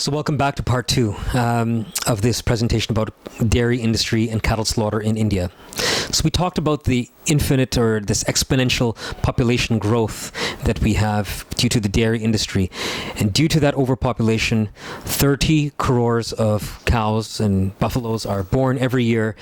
So welcome back to part two of this presentation about dairy industry and cattle slaughter in India. So we talked about the infinite or this exponential population growth that we have due to the dairy industry. And due to that overpopulation, 30 crores of cows and buffaloes are born every year.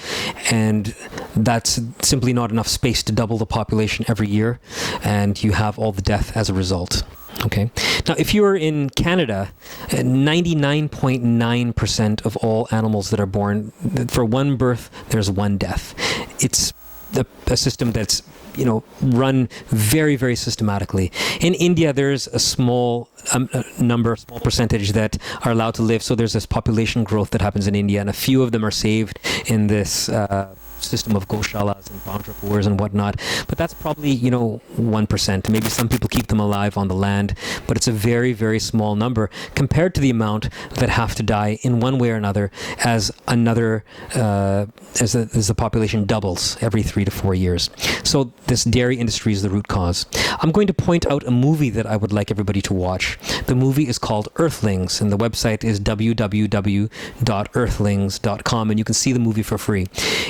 And that's simply not enough space to double the population every year. And you have all the death as a result. Okay. Now, if you are in Canada, 99.9% of all animals that are born, for one birth, there's one death. It's a system that's, run very, very systematically. In India, there's a small small percentage that are allowed to live. So there's this population growth that happens in India, and a few of them are saved in this system of goshalas and bandrapurs and whatnot. But that's probably, 1%. Maybe some people keep them alive on the land, but it's a very, very small number compared to the amount that have to die in one way or another as the population doubles every 3 to 4 years. So this dairy industry is the root cause. I'm going to point out a movie that I would like everybody to watch. The movie is called Earthlings, and the website is www.earthlings.com, and you can see the movie for free.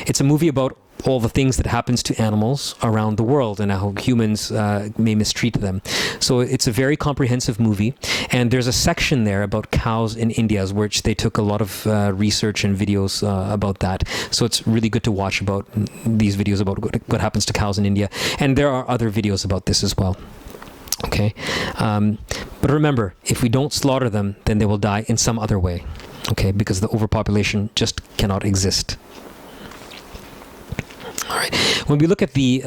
It's a movie about all the things that happens to animals around the world and how humans may mistreat them. So it's a very comprehensive movie, and there's a section there about cows in India, which they took a lot of research and videos about that. So it's really good to watch about these videos about what happens to cows in India, and there are other videos about this as well. Okay, but remember, if we don't slaughter them, then they will die in some other way. Okay, because the overpopulation just cannot exist. All right. When we look at the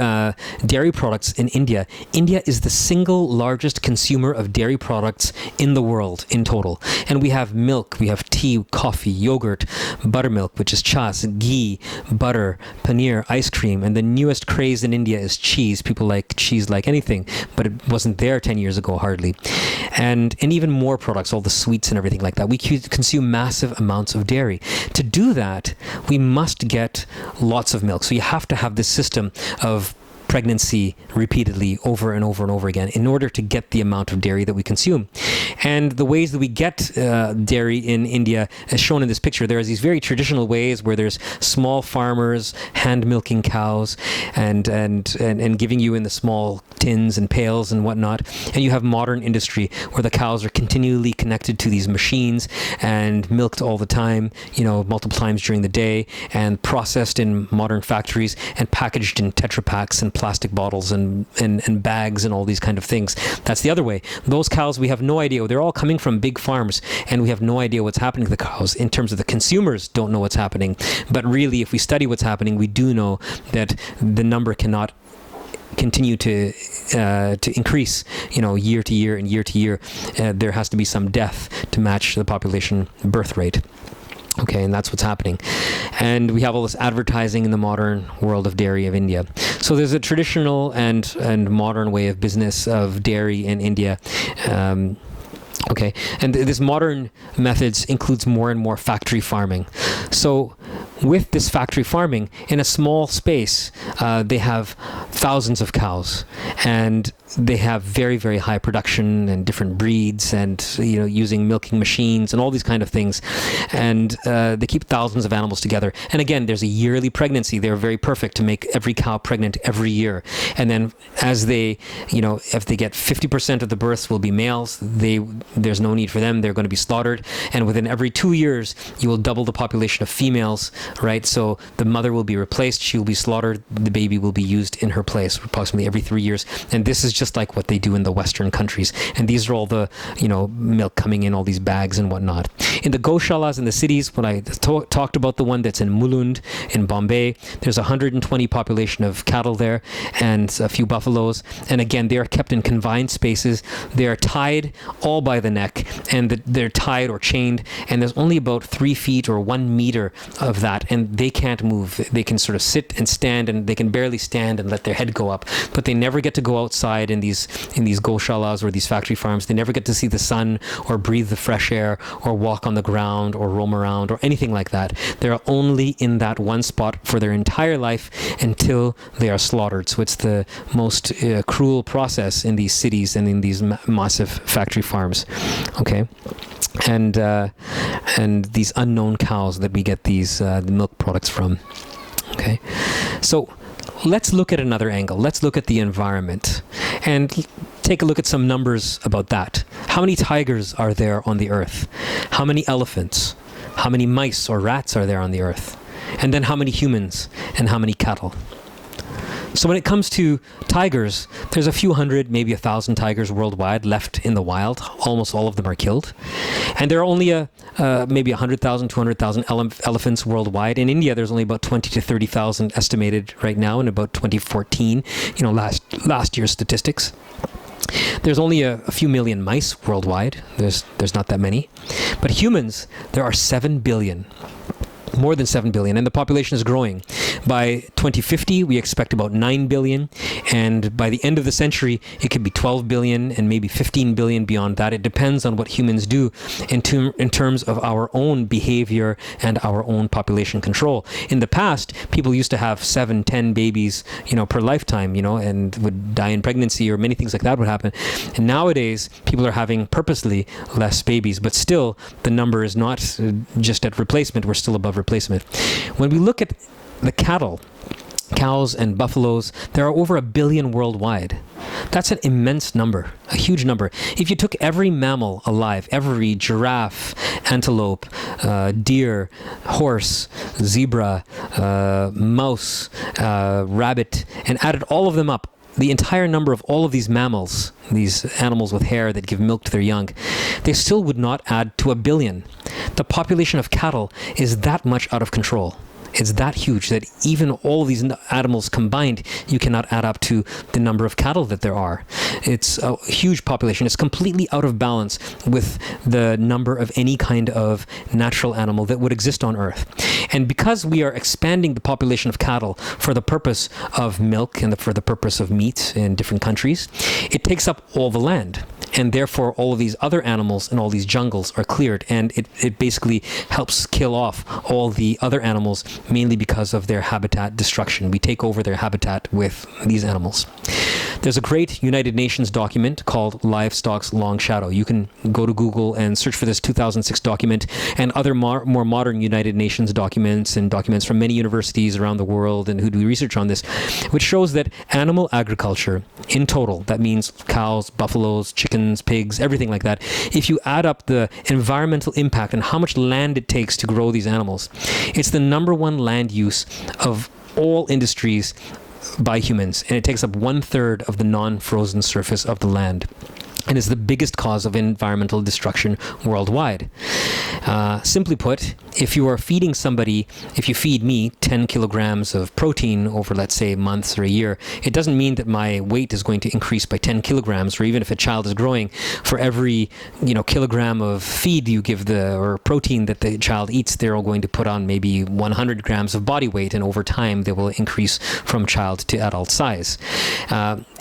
dairy products in India, India is the single largest consumer of dairy products in the world in total. And we have milk, we have tea, coffee, yogurt, buttermilk, which is chas, ghee, butter, paneer, ice cream. And the newest craze in India is cheese. People like cheese like anything, but it wasn't there 10 years ago, hardly. And even more products, all the sweets and everything like that. We consume massive amounts of dairy. To do that, we must get lots of milk. So you have to have this system of pregnancy repeatedly over and over and over again in order to get the amount of dairy that we consume. And the ways that we get dairy in India, as shown in this picture, there are these very traditional ways where there's small farmers hand milking cows and giving you in the small tins and pails and whatnot. And you have modern industry where the cows are continually connected to these machines and milked all the time, multiple times during the day, and processed in modern factories and packaged in Tetra Paks and plastic bottles and bags and all these kind of things. That's the other way. Those cows, we have no idea. They're all coming from big farms, and we have no idea what's happening to the cows. In terms of the consumers, don't know what's happening. But really, if we study what's happening, we do know that the number cannot continue to increase, year to year and year to year. There has to be some death to match the population birth rate. Okay, and that's what's happening. And we have all this advertising in the modern world of dairy of India. So there's a traditional and modern way of business of dairy in India. Okay, and this modern methods includes more and more factory farming. So with this factory farming, in a small space, they have thousands of cows, and they have very, very high production and different breeds, and using milking machines and all these kind of things, and they keep thousands of animals together. And again, there's a yearly pregnancy. They're very perfect to make every cow pregnant every year. And then as they, if they get 50% of the births will be males, there's no need for them. They're going to be slaughtered. And within every 2 years, you will double the population of females, right? So the mother will be replaced. She will be slaughtered. The baby will be used in her place approximately every 3 years. And this is just like what they do in the Western countries. And these are all the, milk coming in all these bags and whatnot. In the goshalas in the cities, when I talked about the one that's in Mulund in Bombay, there's 120 population of cattle there and a few buffaloes. And again, they are kept in confined spaces. They are tied all by the neck, and they're tied or chained, and there's only about 3 feet or 1 meter of that, and they can't move. They can sort of sit and stand, and they can barely stand and let their head go up, but they never get to go outside in these goshalas or these factory farms. They never get to see the sun or breathe the fresh air or walk walk on the ground or roam around or anything like that. They're only in that one spot for their entire life until they are slaughtered. So it's the most cruel process in these cities and in these massive factory farms. Okay. And these unknown cows that we get these the milk products from. Okay. So let's look at another angle. Let's look at the environment and take a look at some numbers about that. How many tigers are there on the earth? How many elephants? How many mice or rats are there on the earth? And then how many humans and how many cattle? So when it comes to tigers, there's a few hundred, maybe 1,000 tigers worldwide left in the wild. Almost all of them are killed. And there are only maybe 100,000, 200,000 elephants worldwide. In India, there's only about 20 to 30,000 estimated right now in about 2014, last year's statistics. There's only a few million mice worldwide. There's not that many. But humans, there are 7 billion. More than 7 billion, and the population is growing. By 2050, we expect about 9 billion, and by the end of the century, it could be 12 billion and maybe 15 billion beyond that. It depends on what humans do in terms of our own behavior and our own population control. In the past, people used to have 7, 10 babies, per lifetime, and would die in pregnancy, or many things like that would happen. And nowadays, people are having purposely less babies, but still, the number is not just at replacement. We're still above replacement. When we look at the cattle, cows and buffaloes, there are over 1 billion worldwide. That's an immense number, a huge number. If you took every mammal alive, every giraffe, antelope, deer, horse, zebra, mouse, rabbit, and added all of them up, the entire number of all of these mammals, these animals with hair that give milk to their young, they still would not add to 1 billion. The population of cattle is that much out of control. It's that huge that even all these animals combined, you cannot add up to the number of cattle that there are. It's a huge population. It's completely out of balance with the number of any kind of natural animal that would exist on Earth. And because we are expanding the population of cattle for the purpose of milk and for the purpose of meat in different countries, it takes up all the land. And therefore, all of these other animals and all these jungles are cleared. And it basically helps kill off all the other animals, mainly because of their habitat destruction. We take over their habitat with these animals. There's a great United Nations document called Livestock's Long Shadow. You can go to Google and search for this 2006 document and other more modern United Nations documents and documents from many universities around the world and who do research on this, which shows that animal agriculture in total, that means cows, buffaloes, chickens, pigs, everything like that, if you add up the environmental impact and how much land it takes to grow these animals, it's the number one land use of all industries by humans, and it takes up 1/3 of the non-frozen surface of the land, and is the biggest cause of environmental destruction worldwide. Simply put, if you are feeding somebody, if you feed me 10 kilograms of protein over, let's say, months or a year, it doesn't mean that my weight is going to increase by 10 kilograms, or even if a child is growing, for every kilogram of feed you give or protein that the child eats, they're all going to put on maybe 100 grams of body weight, and over time they will increase from child to adult size.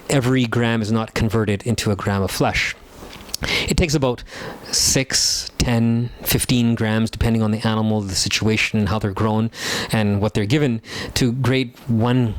Every gram is not converted into a gram of flesh. It takes about 6, 10, 15 grams, depending on the animal, the situation, and how they're grown, and what they're given, to grade 1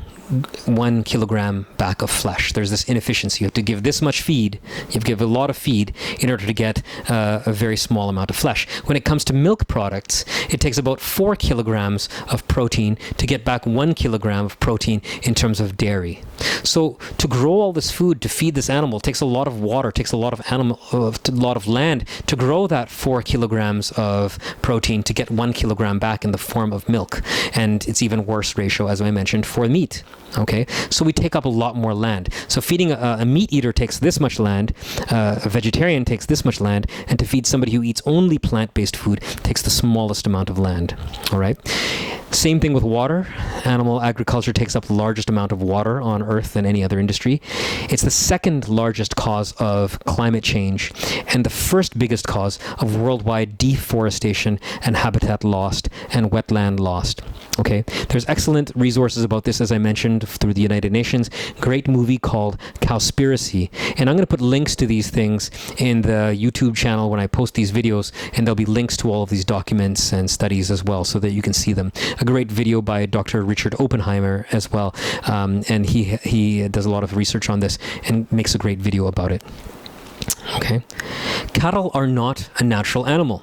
kilogram back of flesh. There's this inefficiency. You have to give this much feed. You have to give a lot of feed in order to get a very small amount of flesh. When it comes to milk products, it takes about 4 kilograms of protein to get back 1 kilogram of protein in terms of dairy. So to grow all this food to feed this animal takes a lot of water, takes a lot of land to grow that 4 kilograms of protein to get 1 kilogram back in the form of milk. And it's even worse ratio, as I mentioned, for meat. Okay, so we take up a lot more land. So feeding a meat eater takes this much land, a vegetarian takes this much land, and to feed somebody who eats only plant-based food takes the smallest amount of land. All right. Same thing with water. Animal agriculture takes up the largest amount of water on Earth than any other industry. It's the second largest cause of climate change and the first biggest cause of worldwide deforestation and habitat lost and wetland lost. Okay, there's excellent resources about this, as I mentioned, through the United Nations. Great movie called Cowspiracy. And I'm going to put links to these things in the YouTube channel when I post these videos, and there'll be links to all of these documents and studies as well so that you can see them. A great video by Dr. Richard Oppenheimer as well. And he does a lot of research on this and makes a great video about it. Okay. Cattle are not a natural animal.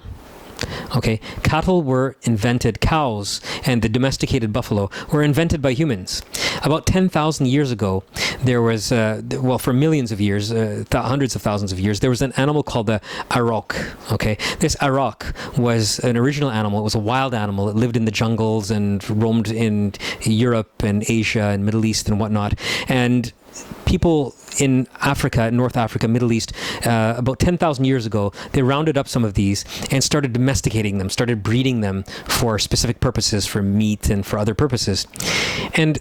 Okay, cattle were invented, cows and the domesticated buffalo were invented by humans. About 10,000 years ago, there was, for millions of years, hundreds of thousands of years, there was an animal called the auroch. Okay, this auroch was an original animal. It was a wild animal. It lived in the jungles and roamed in Europe and Asia and Middle East and whatnot. And people in Africa, North Africa, Middle East, about 10,000 years ago, they rounded up some of these and started domesticating them, started breeding them for specific purposes, for meat and for other purposes. And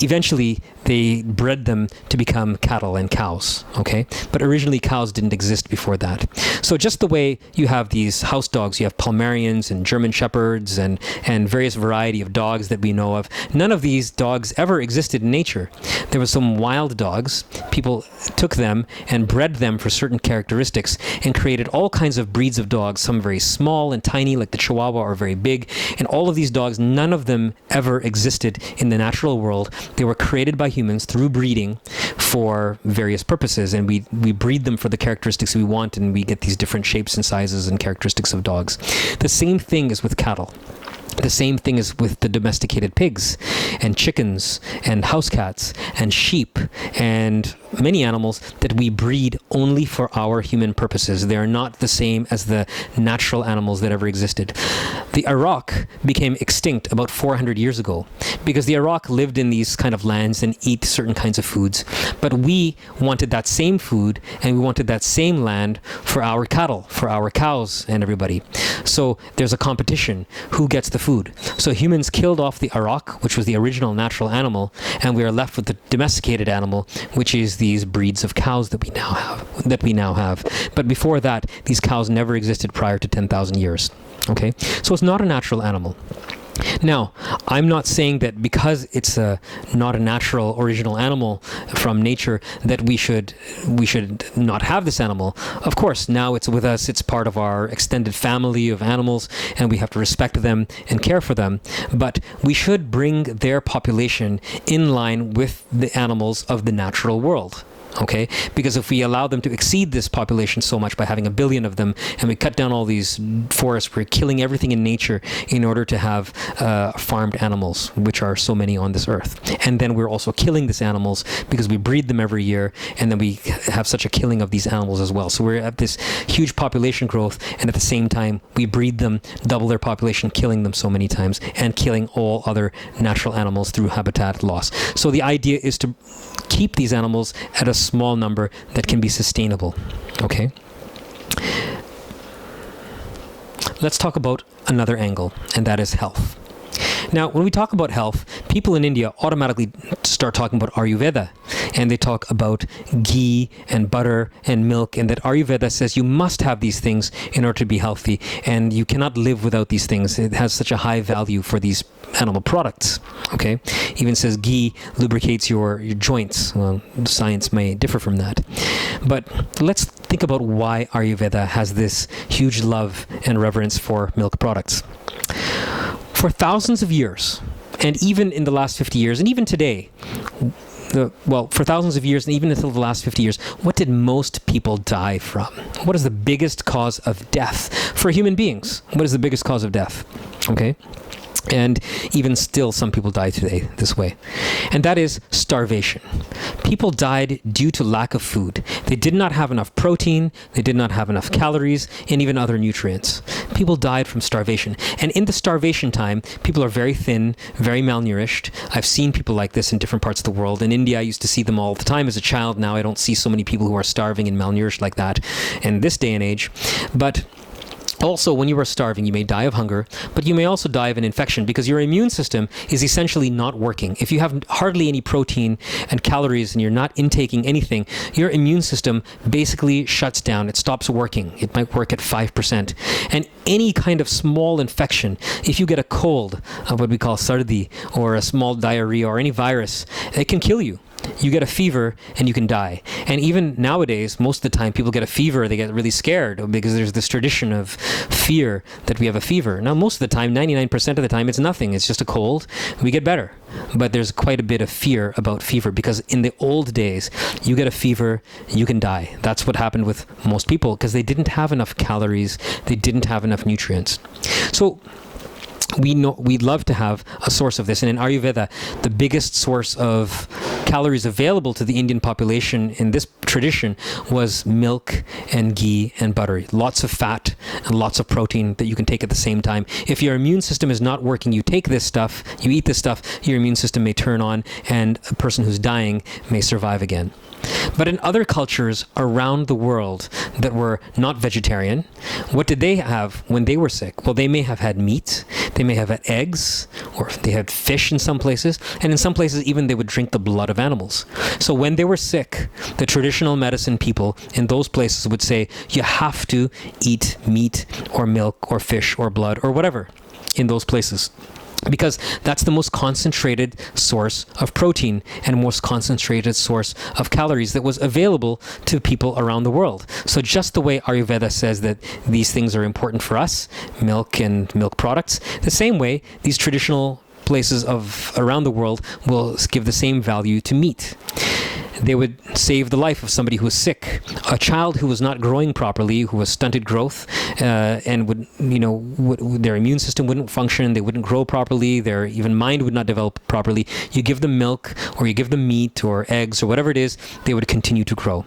eventually they bred them to become cattle and cows, okay? But originally cows didn't exist before that. So just the way you have these house dogs, you have Pomeranians and German Shepherds and various variety of dogs that we know of, none of these dogs ever existed in nature. There were some wild dogs. People took them and bred them for certain characteristics and created all kinds of breeds of dogs, some very small and tiny like the Chihuahua or very big. And all of these dogs, none of them ever existed in the natural world. They were created by humans through breeding for various purposes, and we breed them for the characteristics we want, and we get these different shapes and sizes and characteristics of dogs. The same thing is with cattle. The same thing is with the domesticated pigs and chickens and house cats and sheep and many animals that we breed only for our human purposes. They are not the same as the natural animals that ever existed. The auroch became extinct about 400 years ago because the auroch lived in these kind of lands and eat certain kinds of foods. But we wanted that same food and we wanted that same land for our cattle, for our cows and everybody. So there's a competition. Who gets the food? So humans killed off the auroch, which was the original natural animal, and we are left with the domesticated animal, which is these breeds of cows that we now have. But before that, these cows never existed prior to 10,000 years. Okay? So it's not a natural animal. Now, I'm not saying that because it's not a natural original animal from nature that we should not have this animal. Of course, now it's with us, it's part of our extended family of animals, and we have to respect them and care for them. But we should bring their population in line with the animals of the natural world. Okay, because if we allow them to exceed this population so much by having 1 billion of them, and we cut down all these forests, we're killing everything in nature in order to have farmed animals, which are so many on this earth. And then we're also killing these animals because we breed them every year, and then we have such a killing of these animals as well. So we're at this huge population growth, and at the same time, we breed them, double their population, killing them so many times, and killing all other natural animals through habitat loss. So the idea is to keep these animals at a small number that can be sustainable. Okay? Let's talk about another angle, and that is health. Now, when we talk about health, people in India automatically start talking about Ayurveda, and they talk about ghee and butter and milk, and that Ayurveda says you must have these things in order to be healthy, and you cannot live without these things. It has such a high value for these animal products. Okay, even says ghee lubricates your joints. Well, science may differ from that, but let's think about why Ayurveda has this huge love and reverence for milk products. For thousands of years, and even in the last 50 years, and even today, for thousands of years and even until the last 50 years, what did most people die from? What is the biggest cause of death for human beings? What is the biggest cause of death? Okay? And even still, some people die today this way. And that is starvation. People died due to lack of food. They did not have enough protein, they did not have enough calories, and even other nutrients. People died from starvation. And in the starvation time, people are very thin, very malnourished. I've seen people like this in different parts of the world. In India, I used to see them all the time as a child. Now I don't see so many people who are starving and malnourished like that in this day and age. But Also, when you are starving, you may die of hunger, but you may also die of an infection because your immune system is essentially not working. If you have hardly any protein and calories and you're not intaking anything, your immune system basically shuts down. It stops working. It might work at 5%. And any kind of small infection, if you get a cold, what we call sardi, or a small diarrhea or any virus, it can kill you. You get a fever and you can die. And even nowadays, most of the time people get a fever, they get really scared because there's this tradition of fear that we have a fever. Now, most of the time, 99% of the time, it's nothing. It's just a cold. We get better. But there's quite a bit of fear about fever because in the old days, you get a fever, you can die. That's what happened with most people because they didn't have enough calories. They didn't have enough nutrients. So we'd love to have a source of this. And in Ayurveda, the biggest source of calories available to the Indian population in this tradition was milk and ghee and butter. Lots of fat and lots of protein that you can take at the same time. If your immune system is not working, you take this stuff, you eat this stuff, your immune system may turn on and a person who's dying may survive again. But in other cultures around the world that were not vegetarian, what did they have when they were sick? Well, they may have had meat, they may have had eggs, or they had fish in some places, and in some places even they would drink the blood of animals. So when they were sick, the traditional medicine people in those places would say, you have to eat meat or milk or fish or blood or whatever in those places. Because that's the most concentrated source of protein and most concentrated source of calories that was available to people around the world. So just the way Ayurveda says that these things are important for us, milk and milk products, the same way these traditional places of around the world will give the same value to meat. They would save the life of somebody who was sick, a child who was not growing properly, who was stunted growth, and their immune system wouldn't function, they wouldn't grow properly, their even mind would not develop properly. You give them milk, or you give them meat, or eggs, or whatever it is, they would continue to grow.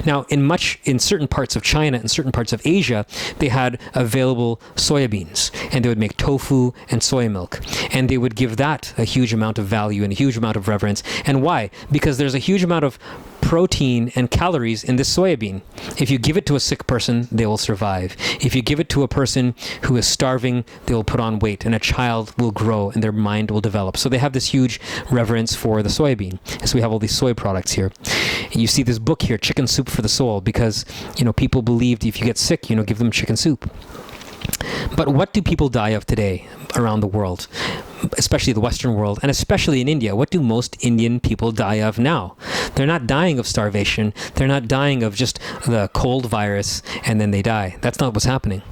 Now, in certain parts of China and certain parts of Asia, they had available soya beans, and they would make tofu and soya milk, and they would give that a huge amount of value and a huge amount of reverence. And why? Because there's a huge amount of protein and calories in this soya bean. If you give it to a sick person, they will survive. If you give it to a person who is starving, they will put on weight, and a child will grow and their mind will develop. So they have this huge reverence for the soya bean. So we have all these soy products here. You see this book here, Chicken Soup for the Soul, because people believed if you get sick, give them chicken soup. But what do people die of today around the world, especially the Western world, and especially in India? What do most Indian people die of now? They're not dying of starvation. They're not dying of just the cold virus and then they die. That's not what's happening.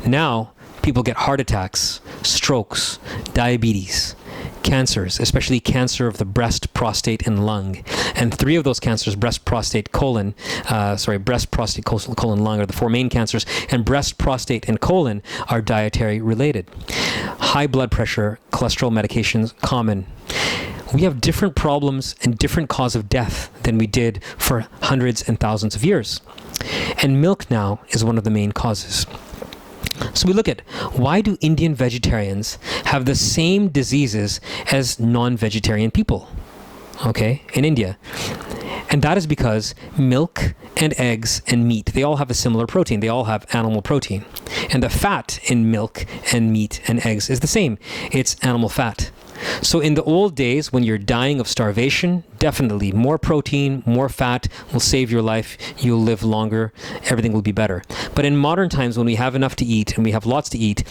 Now, people get heart attacks, strokes, diabetes, cancers, especially cancer of the breast, prostate, and lung. And three of those cancers, breast, prostate, colon, lung are the four main cancers, and breast, prostate, and colon are dietary related. High blood pressure, cholesterol medications, common. We have different problems and different cause of death than we did for hundreds and thousands of years. And milk now is one of the main causes. So we look at, why do Indian vegetarians have the same diseases as non-vegetarian people, in India? And that is because milk and eggs and meat, they all have a similar protein. They all have animal protein. And the fat in milk and meat and eggs is the same. It's animal fat. So in the old days, when you're dying of starvation, definitely more protein, more fat will save your life. You'll live longer. Everything will be better. But in modern times, when we have enough to eat and we have lots to eat,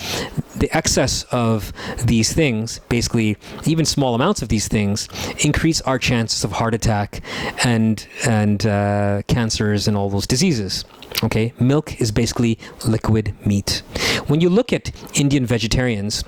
the excess of these things, basically even small amounts of these things, increase our chances of heart attack and cancers and all those diseases. Milk is basically liquid meat. When you look at Indian vegetarians,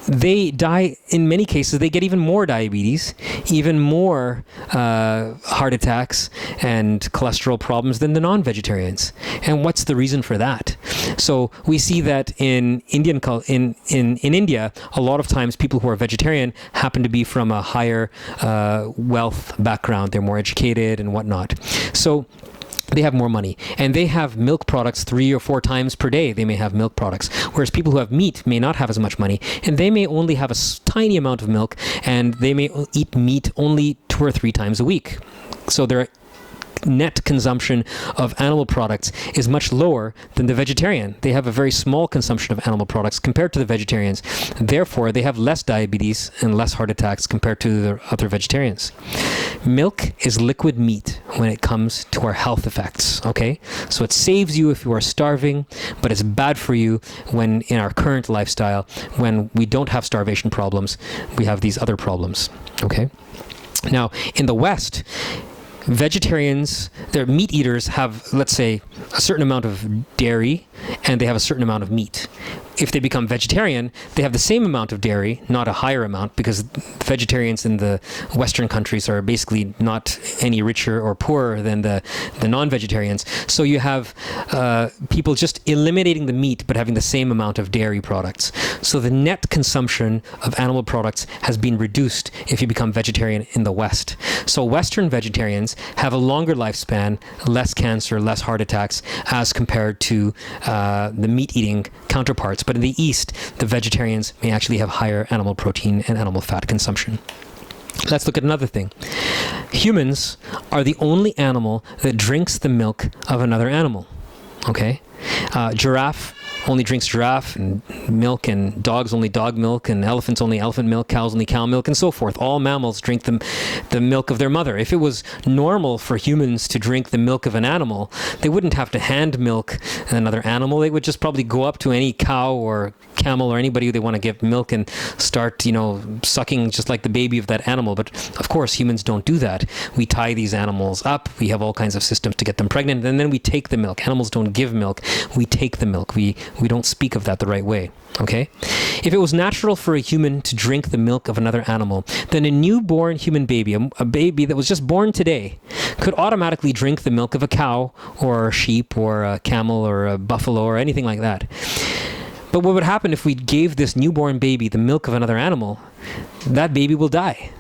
they die, in many cases, they get even more diabetes, even more heart attacks and cholesterol problems than the non-vegetarians. And what's the reason for that? So we see that in India, a lot of times people who are vegetarian happen to be from a higher wealth background. They're more educated and whatnot. So they have more money, and they have milk products 3 or 4 times per day. They may have milk products, whereas people who have meat may not have as much money, and they may only have a tiny amount of milk, and they may eat meat only 2 or 3 times a week. So their net consumption of animal products is much lower than the vegetarian. They have a very small consumption of animal products compared to the vegetarians. Therefore, they have less diabetes and less heart attacks compared to the other vegetarians. Milk is liquid meat when it comes to our health effects, okay? So it saves you if you are starving, but it's bad for you when in our current lifestyle, when we don't have starvation problems, we have these other problems, okay? Now, in the West, vegetarians, their meat eaters have, let's say, a certain amount of dairy and they have a certain amount of meat. If they become vegetarian, they have the same amount of dairy, not a higher amount, because vegetarians in the Western countries are basically not any richer or poorer than the non-vegetarians. So you have people just eliminating the meat but having the same amount of dairy products. So the net consumption of animal products has been reduced if you become vegetarian in the West. So Western vegetarians have a longer lifespan, less cancer, less heart attacks as compared to the meat-eating counterparts. But in the East, the vegetarians may actually have higher animal protein and animal fat consumption. Let's look at another thing. Humans are the only animal that drinks the milk of another animal. Okay? Giraffe only drinks giraffe and milk, and dogs only dog milk, and elephants only elephant milk, cows only cow milk, and so forth. All mammals drink the milk of their mother. If it was normal for humans to drink the milk of an animal, they wouldn't have to hand milk another animal. They would just probably go up to any cow or camel or anybody they want to give milk and start, sucking just like the baby of that animal. But of course, humans don't do that. We tie these animals up. We have all kinds of systems to get them pregnant, and then we take the milk. Animals don't give milk. We take the milk. We don't speak of that the right way. Okay? If it was natural for a human to drink the milk of another animal, then a newborn human baby, a baby that was just born today, could automatically drink the milk of a cow or a sheep or a camel or a buffalo or anything like that. But what would happen if we gave this newborn baby the milk of another animal? That baby will die.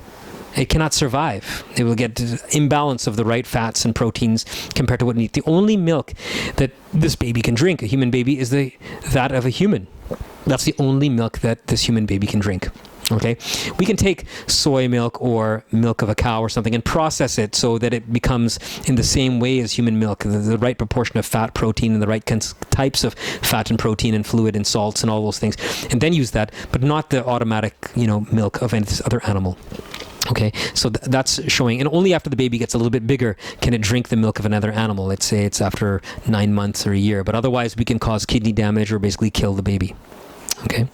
It cannot survive. It will get imbalance of the right fats and proteins compared to what it needs. The only milk that this baby can drink, a human baby, is that of a human. That's the only milk that this human baby can drink. Okay, we can take soy milk or milk of a cow or something and process it so that it becomes in the same way as human milk, the right proportion of fat, protein, and the right types of fat and protein and fluid and salts and all those things, and then use that, but not the automatic, milk of any other animal. Okay, so that's showing, and only after the baby gets a little bit bigger can it drink the milk of another animal. Let's say it's after 9 months or a year, but otherwise we can cause kidney damage or basically kill the baby. Okay.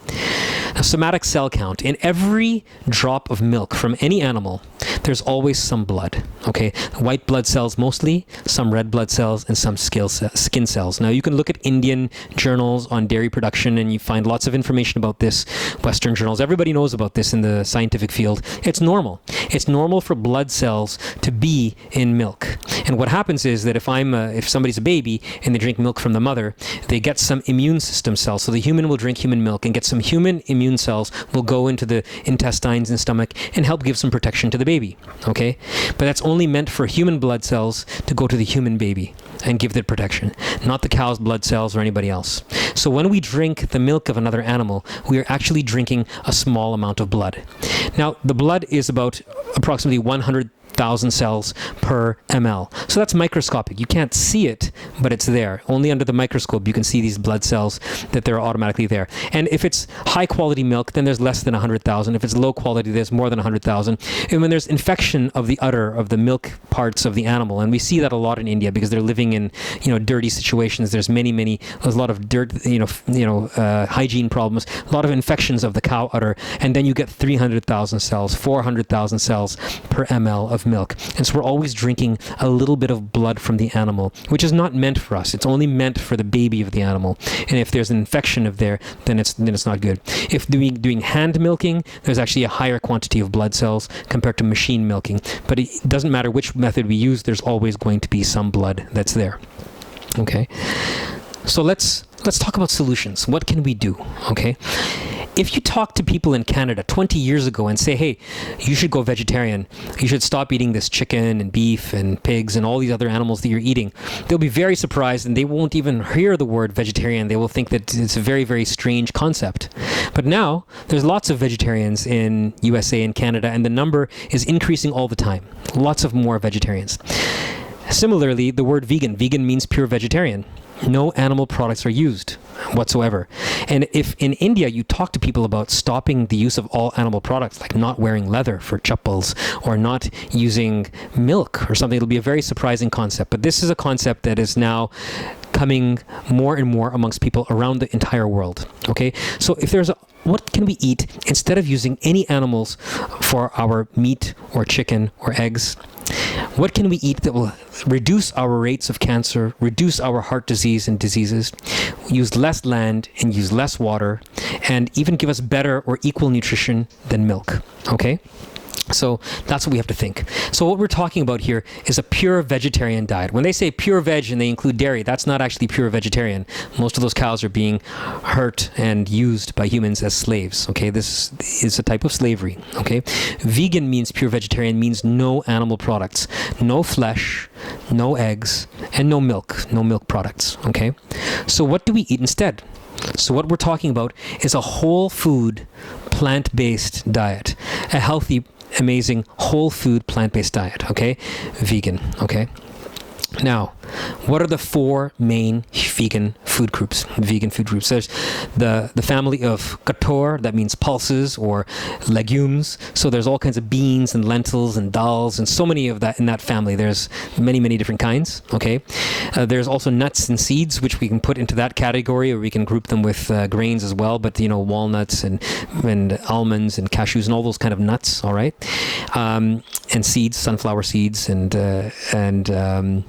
Now, somatic cell count. In every drop of milk from any animal, there's always some blood. Okay, white blood cells mostly, some red blood cells, and some skin cells. Now, you can look at Indian journals on dairy production, and you find lots of information about this. Western journals, everybody knows about this in the scientific field. It's normal. It's normal for blood cells to be in milk. And what happens is that if somebody's a baby and they drink milk from the mother, they get some immune system cells. So the human will drink human milk and get some human immune cells will go into the intestines and stomach and help give some protection to the baby. Okay? But that's only meant for human blood cells to go to the human baby and give that protection, not the cow's blood cells or anybody else. So when we drink the milk of another animal, we are actually drinking a small amount of blood. Now, the blood is about approximately 100,000 cells per ml. So that's microscopic. You can't see it, but it's there. Only under the microscope you can see these blood cells that they're automatically there. And if it's high quality milk, then there's less than 100,000. If it's low quality, there's more than 100,000. And when there's infection of the udder, of the milk parts of the animal, and we see that a lot in India because they're living in, dirty situations. There's a lot of dirt, hygiene problems, a lot of infections of the cow udder, and then you get 300,000 cells, 400,000 cells per ml of milk. And so we're always drinking a little bit of blood from the animal, which is not meant for us. It's only meant for the baby of the animal. And if there's an infection of there, then it's not good. If doing hand milking, there's actually a higher quantity of blood cells compared to machine milking. But it doesn't matter which method we use, there's always going to be some blood that's there. Okay. So let's talk about solutions. What can we do? Okay. If you talk to people in Canada 20 years ago and say, hey, you should go vegetarian, you should stop eating this chicken and beef and pigs and all these other animals that you're eating, they'll be very surprised and they won't even hear the word vegetarian. They will think that it's a very, very strange concept. But now there's lots of vegetarians in USA and Canada, and the number is increasing all the time. Lots of more vegetarians. Similarly, the word vegan means pure vegetarian. No animal products are used whatsoever. And if in India you talk to people about stopping the use of all animal products, like not wearing leather for chappals or not using milk or something, it'll be a very surprising concept. But this is a concept that is now coming more and more amongst people around the entire world. Okay, so if there's what can we eat instead of using any animals for our meat or chicken or eggs? What can we eat that will reduce our rates of cancer, reduce our heart disease and diseases, use less land and use less water, and even give us better or equal nutrition than milk? Okay? So that's what we have to think. So what we're talking about here is a pure vegetarian diet. When they say pure veg and they include dairy, that's not actually pure vegetarian. Most of those cows are being hurt and used by humans as slaves. Okay, this is a type of slavery. Okay, vegan means pure vegetarian, means no animal products, no flesh, no eggs, and no milk products. Okay, so what do we eat instead? So what we're talking about is a whole food, plant-based diet, a healthy, amazing whole food plant-based diet. Okay, vegan. Okay, now what are the four main vegan food groups? There's the family of kator, that means pulses or legumes. So there's all kinds of beans and lentils and dals and so many of that in that family. There's many different kinds. Okay, there's also nuts and seeds, which we can put into that category, or we can group them with grains as well. But walnuts and almonds and cashews and all those kind of nuts. All right, and seeds, sunflower seeds and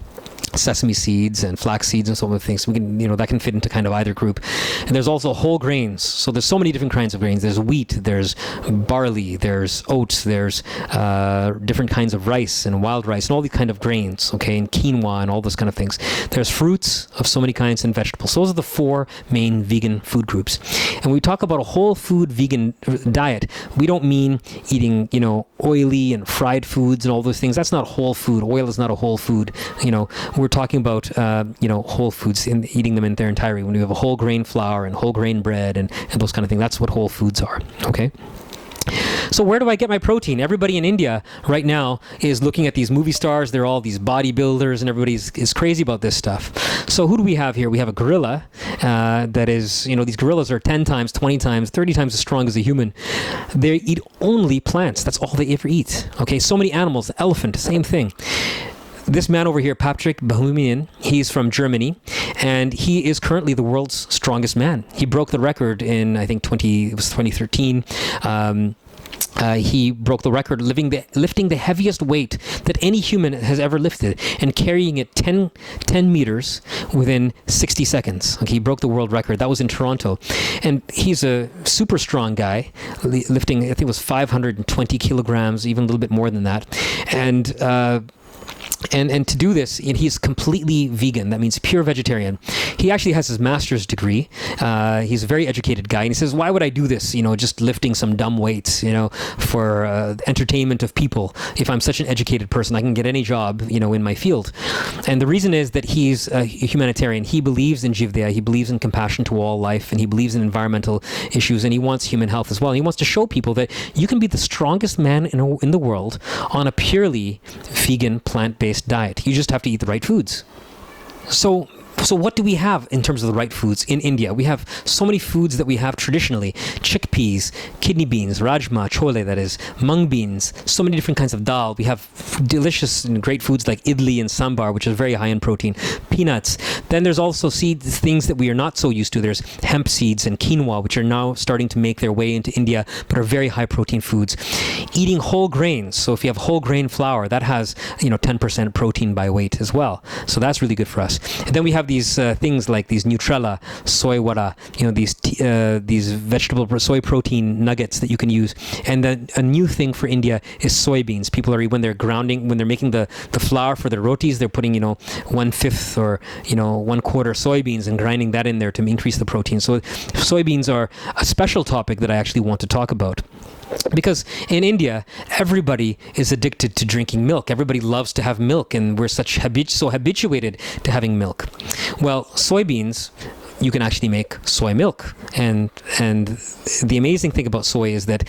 sesame seeds and flax seeds and so many things. We can, that can fit into kind of either group. And there's also whole grains. So there's so many different kinds of grains. There's wheat, there's barley, there's oats, there's different kinds of rice and wild rice and all these kind of grains, okay, and quinoa and all those kind of things. There's fruits of so many kinds and vegetables. So those are the four main vegan food groups. And when we talk about a whole food vegan diet, we don't mean eating, oily and fried foods and all those things. That's not whole food. Oil is not a whole food. We're talking about, whole foods, in eating them in their entirety. When we have a whole grain flour and whole grain bread and those kind of things, that's what whole foods are, okay? So where do I get my protein? Everybody in India right now is looking at these movie stars. They're all these bodybuilders and everybody is crazy about this stuff. So who do we have here? We have a gorilla that is, these gorillas are 10 times, 20 times, 30 times as strong as a human. They eat only plants. That's all they ever eat. Okay, so many animals. The elephant, same thing. This man over here, Patrick Bahumian, he's from Germany, and he is currently the world's strongest man. He broke the record in, I think, 2013. He broke the record lifting the heaviest weight that any human has ever lifted and carrying it 10 meters within 60 seconds. Okay, he broke the world record. That was in Toronto. And he's a super strong guy, lifting, I think it was 520 kilograms, even a little bit more than that. And to do this, he's completely vegan. That means pure vegetarian. He actually has his master's degree. He's a very educated guy. And he says, why would I do this? Just lifting some dumb weights, for entertainment of people. If I'm such an educated person, I can get any job, in my field. And the reason is that he's a humanitarian. He believes in Jivdaya. He believes in compassion to all life. And he believes in environmental issues. And he wants human health as well. And he wants to show people that you can be the strongest man in the world on a purely vegan, plant-based diet. You just have to eat the right foods. So what do we have in terms of the right foods in India? We have so many foods that we have traditionally. Chickpeas, kidney beans, rajma, chole, that is, mung beans, so many different kinds of dal. We have delicious and great foods like idli and sambar, which is very high in protein, peanuts. Then there's also seeds, things that we are not so used to. There's hemp seeds and quinoa, which are now starting to make their way into India, but are very high protein foods. Eating whole grains. So if you have whole grain flour, that has 10% protein by weight as well. So that's really good for us. And then we have these things like these Nutrella, soy wada, these vegetable soy protein nuggets that you can use. And then a new thing for India is soybeans. People are, when they're making the flour for their rotis, they're putting 1/5 or 1/4 soybeans and grinding that in there to increase the protein. So soybeans are a special topic that I actually want to talk about. Because in India, everybody is addicted to drinking milk. Everybody loves to have milk, and we're so habituated to having milk. Well, soybeans, you can actually make soy milk. And the amazing thing about soy is that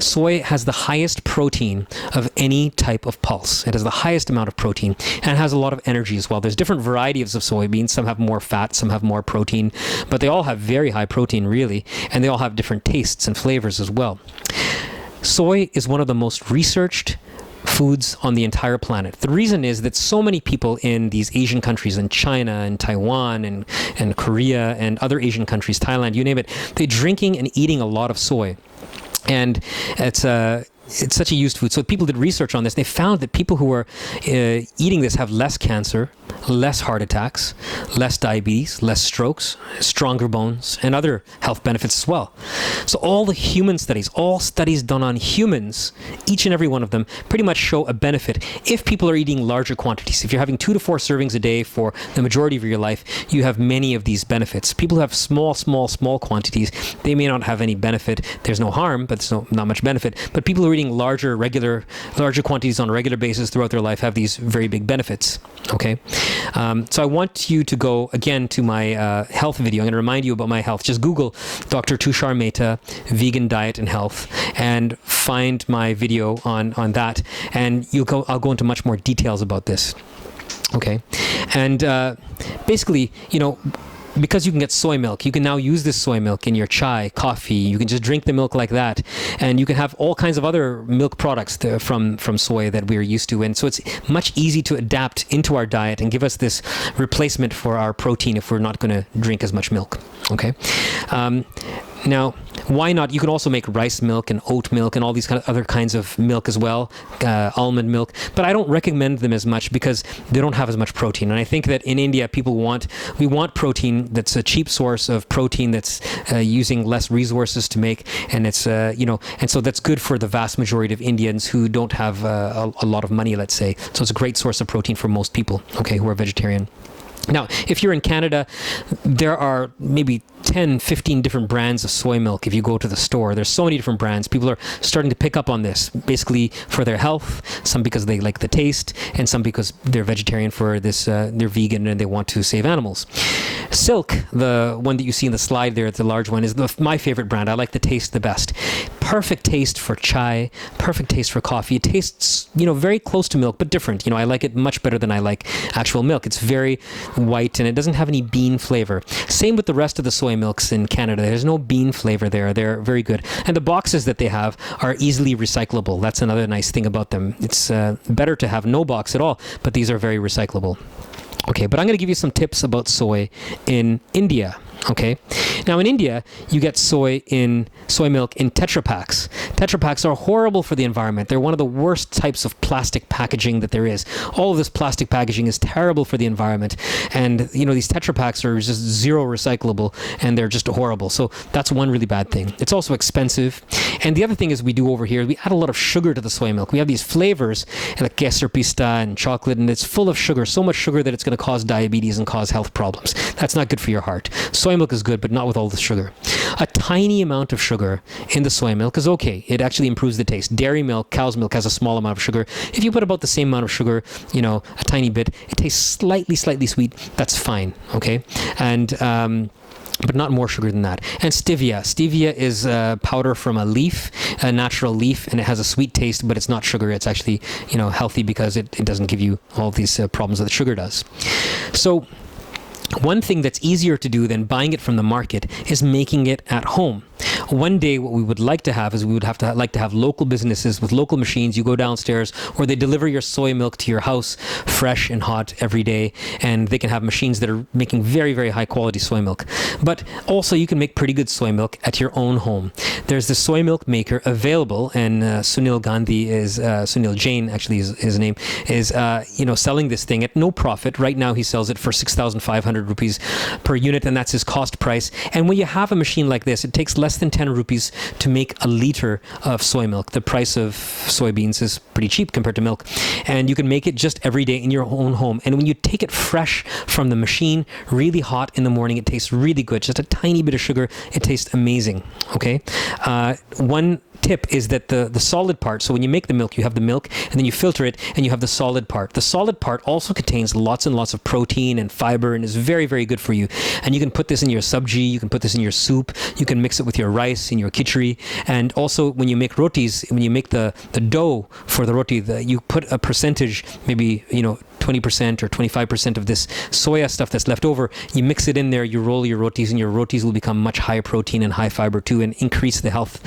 soy has the highest protein of any type of pulse. It has the highest amount of protein, and it has a lot of energy as well. There's different varieties of soybeans. Some have more fat, some have more protein, but they all have very high protein, really, and they all have different tastes and flavors as well. Soy is one of the most researched foods on the entire planet. The reason is that so many people in these Asian countries, in China and Taiwan and Korea and other Asian countries, Thailand, you name it, they're drinking and eating a lot of soy. And it's such a used food. So people did research on this. They found that people who are eating this have less cancer, less heart attacks, less diabetes, less strokes, stronger bones, and other health benefits as well. So all the human studies, all studies done on humans, each and every one of them pretty much show a benefit if people are eating larger quantities. If you're having 2 to 4 servings a day for the majority of your life, you have many of these benefits. People who have small quantities, they may not have any benefit. There's no harm, but there's not much benefit. But people who are eating larger quantities on a regular basis throughout their life have these very big benefits. Okay, so I want you to go again to my health video. I'm going to remind you about my health. Just Google Dr. Tushar Mehta, vegan diet and health, and find my video on that. And I'll go into much more details about this. Okay, and basically, because you can get soy milk, you can now use this soy milk in your chai, coffee. You can just drink the milk like that, and you can have all kinds of other milk products from soy that we're used to. And so it's much easy to adapt into our diet and give us this replacement for our protein if we're not going to drink as much milk. Okay. Now, why not? You can also make rice milk and oat milk and all these other kinds of milk as well, almond milk. But I don't recommend them as much because they don't have as much protein. And I think that in India, we want protein that's a cheap source of protein that's using less resources to make, and it's and so that's good for the vast majority of Indians who don't have a lot of money, let's say. So it's a great source of protein for most people, okay, who are vegetarian. Now, if you're in Canada, there are maybe 10, 15 different brands of soy milk. If you go to the store, there's so many different brands. People are starting to pick up on this, basically for their health, some because they like the taste, and some because they're vegetarian for this, they're vegan and they want to save animals. Silk, the one that you see in the slide there, the large one, is my favorite brand. I like the taste the best. Perfect taste for chai, perfect taste for coffee. It tastes, very close to milk, but different. I like it much better than I like actual milk. It's very white and it doesn't have any bean flavor. Same with the rest of the soy milks in Canada. There's no bean flavor there. They're very good. And the boxes that they have are easily recyclable. That's another nice thing about them. It's better to have no box at all, but these are very recyclable. Okay, but I'm going to give you some tips about soy in India. Okay, now in India, you get soy milk in Tetra Paks. Tetra Paks are horrible for the environment. They're one of the worst types of plastic packaging that there is. All of this plastic packaging is terrible for the environment. And, these Tetra Paks are just zero recyclable and they're just horrible. So that's one really bad thing. It's also expensive. And the other thing is we do over here, we add a lot of sugar to the soy milk. We have these flavors like kesar pista and chocolate, and it's full of sugar, so much sugar that it's going to cause diabetes and cause health problems. That's not good for your heart. Soy milk is good, but not with all the sugar. A tiny amount of sugar in the soy milk is okay. It actually improves the taste. Dairy milk, cow's milk has a small amount of sugar. If you put about the same amount of sugar, a tiny bit, it tastes slightly sweet. That's fine, okay? And but not more sugar than that. And stevia. Stevia is powder from a leaf, a natural leaf, and it has a sweet taste, but it's not sugar. It's actually, healthy because it doesn't give you all these problems that sugar does. So one thing that's easier to do than buying it from the market is making it at home. One day, what we would like to have is we would like to have local businesses with local machines. You go downstairs, or they deliver your soy milk to your house, fresh and hot every day, and they can have machines that are making very, very high quality soy milk. But also, you can make pretty good soy milk at your own home. There's the soy milk maker available, and Sunil Jain, actually his name, is selling this thing at no profit. Right now, he sells it for 6,500 rupees per unit, and that's his cost price. And when you have a machine like this, it takes less than 10 rupees to make a liter of soy milk. The price of soybeans is pretty cheap compared to milk, and you can make it just every day in your own home. And when you take it fresh from the machine, really hot in the morning, it tastes really good. Just a tiny bit of sugar, it tastes amazing. Okay, one tip is that the solid part, so when you make the milk, you have the milk and then you filter it and you have the solid part. The solid part also contains lots and lots of protein and fiber and is very, very good for you. And you can put this in your sabji, you can put this in your soup, you can mix it with your your rice, in your khichdi. And also when you make rotis, when you make the dough for the roti, you put a percentage, maybe, 20% or 25% of this soya stuff that's left over. You mix it in there, you roll your rotis, and your rotis will become much higher protein and high fiber too, and increase the health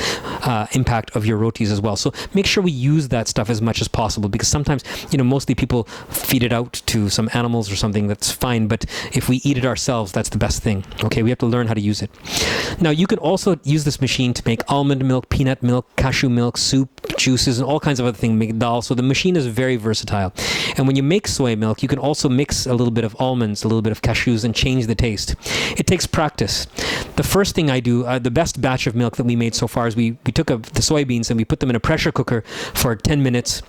impact of your rotis as well. So make sure we use that stuff as much as possible, because sometimes, mostly people feed it out to some animals or something. That's fine, but if we eat it ourselves, that's the best thing. Okay, we have to learn how to use it. Now, you can also use this machine to make almond milk, peanut milk, cashew milk, soup, juices, and all kinds of other things, make dal. So the machine is very versatile. And when you make soy milk, you can also mix a little bit of almonds, a little bit of cashews, and change the taste. It takes practice. The first thing I do, the best batch of milk that we made so far is we took the soybeans and we put them in a pressure cooker for 10 minutes.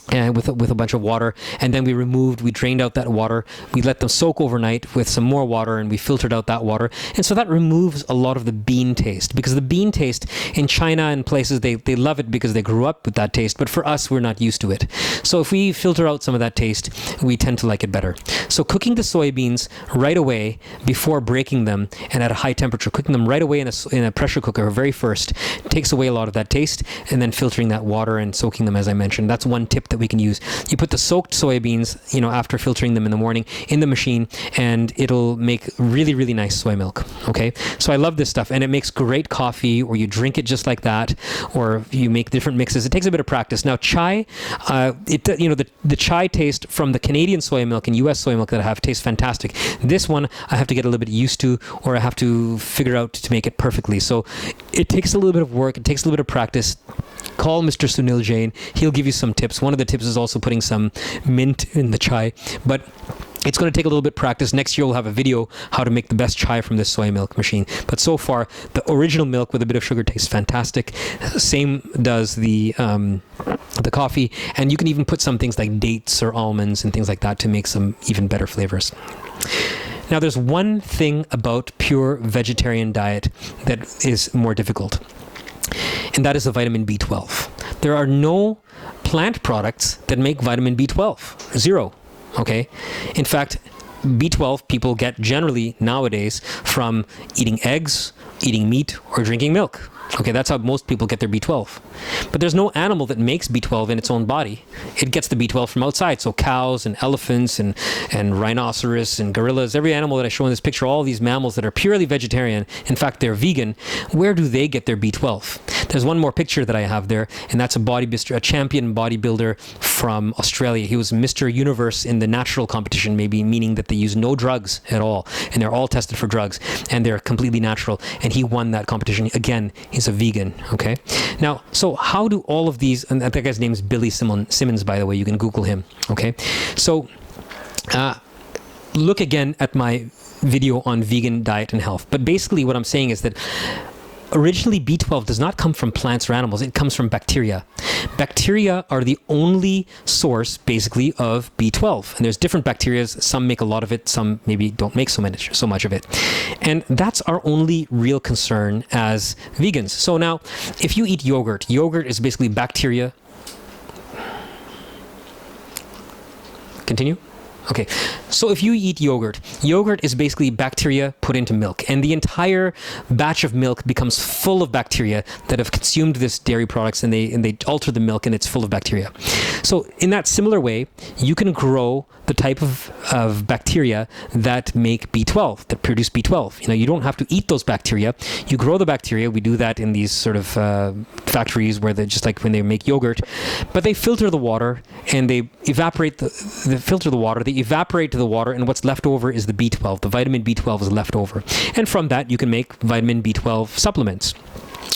And with a bunch of water, and then we drained out that water. We let them soak overnight with some more water, and we filtered out that water. And so that removes a lot of the bean taste, because the bean taste in China and places, they love it because they grew up with that taste. But for us, we're not used to it. So if we filter out some of that taste, we tend to like it better. So cooking the soybeans right away before breaking them and at a high temperature, cooking them right away in a pressure cooker very first, takes away a lot of that taste, and then filtering that water and soaking them, as I mentioned. That's one tip that we can use. You put the soaked soybeans, after filtering them in the morning, in the machine, and it'll make really, really nice soy milk. Okay, so I love this stuff, and it makes great coffee, or you drink it just like that, or you make different mixes. It takes a bit of practice. Now, chai, the chai taste from the Canadian soy milk and U.S. soy milk that I have tastes fantastic. This one I have to get a little bit used to, or I have to figure out to make it perfectly. So it takes a little bit of work. It takes a little bit of practice. Call Mr. Sunil Jain. He'll give you some tips. One of the tips is also putting some mint in the chai, but it's going to take a little bit of practice. Next year we'll have a video how to make the best chai from this soy milk machine. But so far, the original milk with a bit of sugar tastes fantastic. Same does the coffee, and you can even put some things like dates or almonds and things like that to make some even better flavors. Now, there's one thing about pure vegetarian diet that is more difficult, and that is the vitamin B12. There are no plant products that make vitamin B12. Zero. Okay? In fact, B12 people get generally nowadays from eating eggs, eating meat, or drinking milk. Okay, that's how most people get their B12. But there's no animal that makes B12 in its own body. It gets the B12 from outside. So cows and elephants and rhinoceros and gorillas, every animal that I show in this picture, all these mammals that are purely vegetarian, in fact, they're vegan, where do they get their B12? There's one more picture that I have there, and that's a champion bodybuilder from Australia. He was Mr. Universe in the natural competition, maybe meaning that they use no drugs at all, and they're all tested for drugs, and they're completely natural, and he won that competition. Again, he's a vegan, okay? Now, so how do all of these, and that guy's name is Billy Simmons, by the way, you can Google him, okay? So, look again at my video on vegan diet and health. But basically what I'm saying is that originally B12 does not come from plants or animals, it comes from bacteria. Bacteria are the only source, basically, of B12. And there's different bacteria. Some make a lot of it, some maybe don't make so much of it. And that's our only real concern as vegans. So now, if you eat yogurt is basically bacteria. Continue? Okay, so if you eat yogurt is basically bacteria put into milk, and the entire batch of milk becomes full of bacteria that have consumed this dairy products, and they alter the milk, and it's full of bacteria. So in that similar way, you can grow the type of bacteria that make B12, that produce B12. You don't have to eat those bacteria. You grow the bacteria. We do that in these sort of factories where they just like when they make yogurt, but they filter the water and they evaporate they evaporate the water, and what's left over is the B12. The vitamin B12 is left over. And from that, you can make vitamin B12 supplements.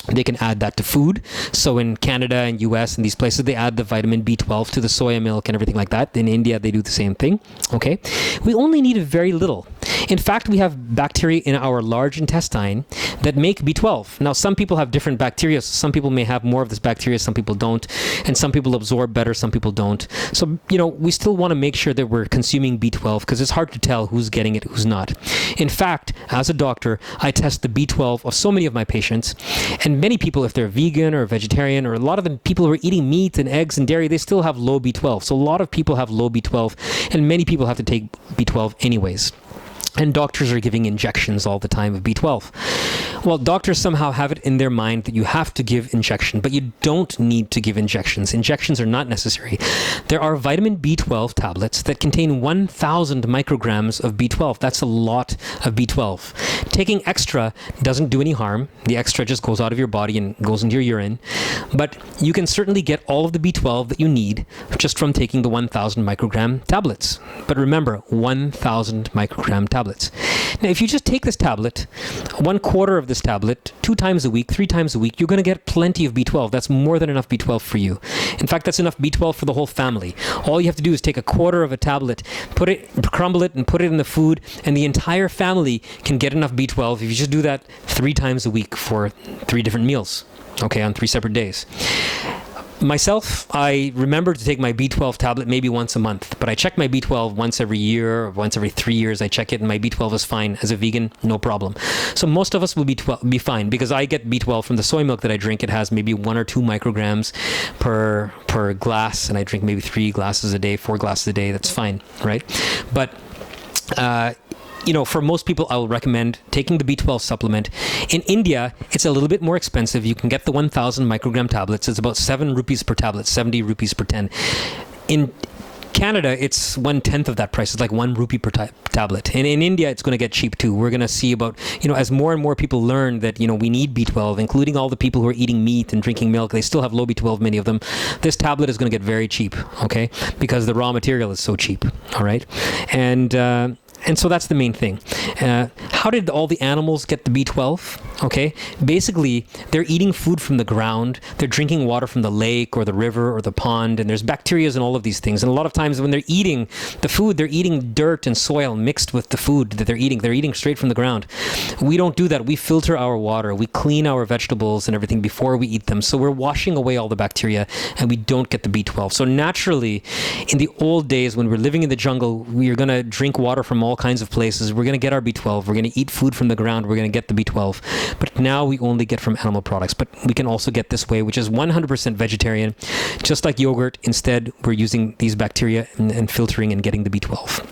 They can add that to food. So in Canada and US and these places, they add the vitamin B12 to the soya milk and everything like that. In India, they do the same thing. Okay. We only need very little. In fact, we have bacteria in our large intestine that make B12. Now, some people have different bacteria. Some people may have more of this bacteria, some people don't. And some people absorb better, some people don't. So, we still want to make sure that we're consuming B12 because it's hard to tell who's getting it, who's not. In fact, as a doctor, I test the B12 of so many of my patients. And many people, if they're vegan or vegetarian, or a lot of the people who are eating meat and eggs and dairy, they still have low B12. So a lot of people have low B12, and many people have to take B12 anyways. And doctors are giving injections all the time of B12. Well, doctors somehow have it in their mind that you have to give injection, but you don't need to give injections. Injections are not necessary. There are vitamin B12 tablets that contain 1,000 micrograms of B12. That's a lot of B12. Taking extra doesn't do any harm. The extra just goes out of your body and goes into your urine. But you can certainly get all of the B12 that you need just from taking the 1,000 microgram tablets. But remember, 1,000 microgram tablets. Now, if you just take this tablet, 1/4 of this tablet, 2 times a week, 3 times a week, you're going to get plenty of B12. That's more than enough B12 for you. In fact, that's enough B12 for the whole family. All you have to do is take 1/4 of a tablet, crumble it and put it in the food, and the entire family can get enough B12 if you just do that 3 times a week for 3 different meals, okay, on 3 separate days. Myself, I remember to take my B12 tablet maybe once a month, but I check my B12 once every year, or once every 3 years I check it, and my B12 is fine. As a vegan, no problem. So most of us will be fine, because I get B12 from the soy milk that I drink. It has maybe 1 or 2 micrograms per glass, and I drink maybe 3 glasses a day, 4 glasses a day. That's fine, right? But for most people, I will recommend taking the B12 supplement. In India, it's a little bit more expensive. You can get the 1,000 microgram tablets. It's about 7 rupees per tablet, 70 rupees per 10. In Canada, it's 1/10 of that price. It's like 1 rupee per tablet. And in India, it's going to get cheap too. We're going to see about, as more and more people learn that, we need B12, including all the people who are eating meat and drinking milk, they still have low B12, many of them. This tablet is going to get very cheap, okay? Because the raw material is so cheap, all right? And so that's the main thing. How did all the animals get the B12? Okay, basically they're eating food from the ground, they're drinking water from the lake or the river or the pond, and there's bacteria in all of these things. And a lot of times when they're eating the food, they're eating dirt and soil mixed with the food that they're eating. They're eating straight from the ground. We don't do that. We filter our water, we clean our vegetables and everything before we eat them. So we're washing away all the bacteria, and we don't get the B12. So naturally, in the old days when we're living in the jungle, we are going to drink water from all kinds of places. We're going to get our B12. We're going to eat food from the ground. We're going to get the B12. But now we only get from animal products. But we can also get this way, which is 100% vegetarian. Just like yogurt, instead, we're using these bacteria and filtering and getting the B12.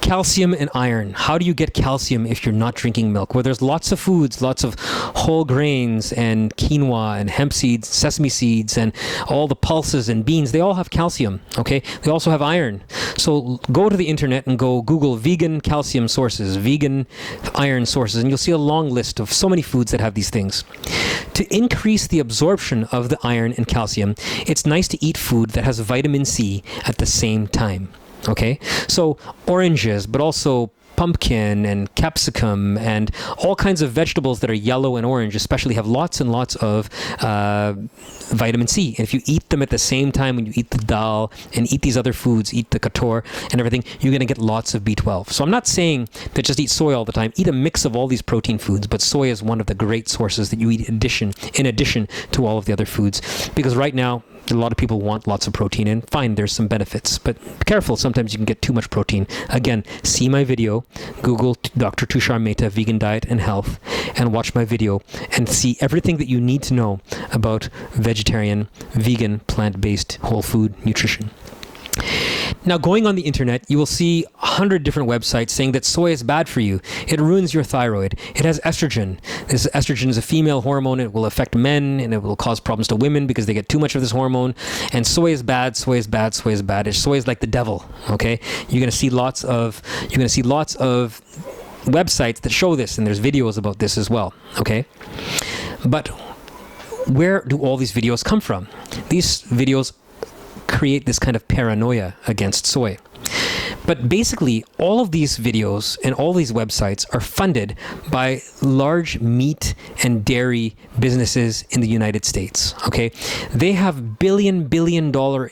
Calcium and iron. How do you get calcium if you're not drinking milk? Well, there's lots of foods, lots of whole grains and quinoa and hemp seeds, sesame seeds, and all the pulses and beans. They all have calcium, okay? They also have iron. So go to the internet and go Google vegan calcium sources, vegan iron sources, and you'll see a long list of so many foods that have these things. To increase the absorption of the iron and calcium, it's nice to eat food that has vitamin C at the same time. Okay, so oranges, but also pumpkin and capsicum and all kinds of vegetables that are yellow and orange especially have lots and lots of vitamin C. And if you eat them at the same time when you eat the dal and eat these other foods, eat the kator and everything, you're going to get lots of B12. So I'm not saying that just eat soy all the time. Eat a mix of all these protein foods, but soy is one of the great sources that you eat in addition to all of the other foods. Because right now, a lot of people want lots of protein, and fine, there's some benefits, but be careful. Sometimes you can get too much protein. Again, see my video, Google Dr. Tushar Mehta, Vegan Diet and Health, and watch my video and see everything that you need to know about vegetarian, vegan, plant-based, whole food nutrition. Now, going on the internet, you will see 100 different websites saying that soy is bad for you. It ruins your thyroid. It has estrogen. This estrogen is a female hormone. It will affect men, and it will cause problems to women because they get too much of this hormone. And soy is bad. Soy is bad. Soy is bad. Soy is like the devil. Okay, you're going to see lots of websites that show this, and there's videos about this as well. Okay, but where do all these videos come from? These videos create this kind of paranoia against soy. But basically, all of these videos and all these websites are funded by large meat and dairy businesses in the United States, okay? They have billion dollar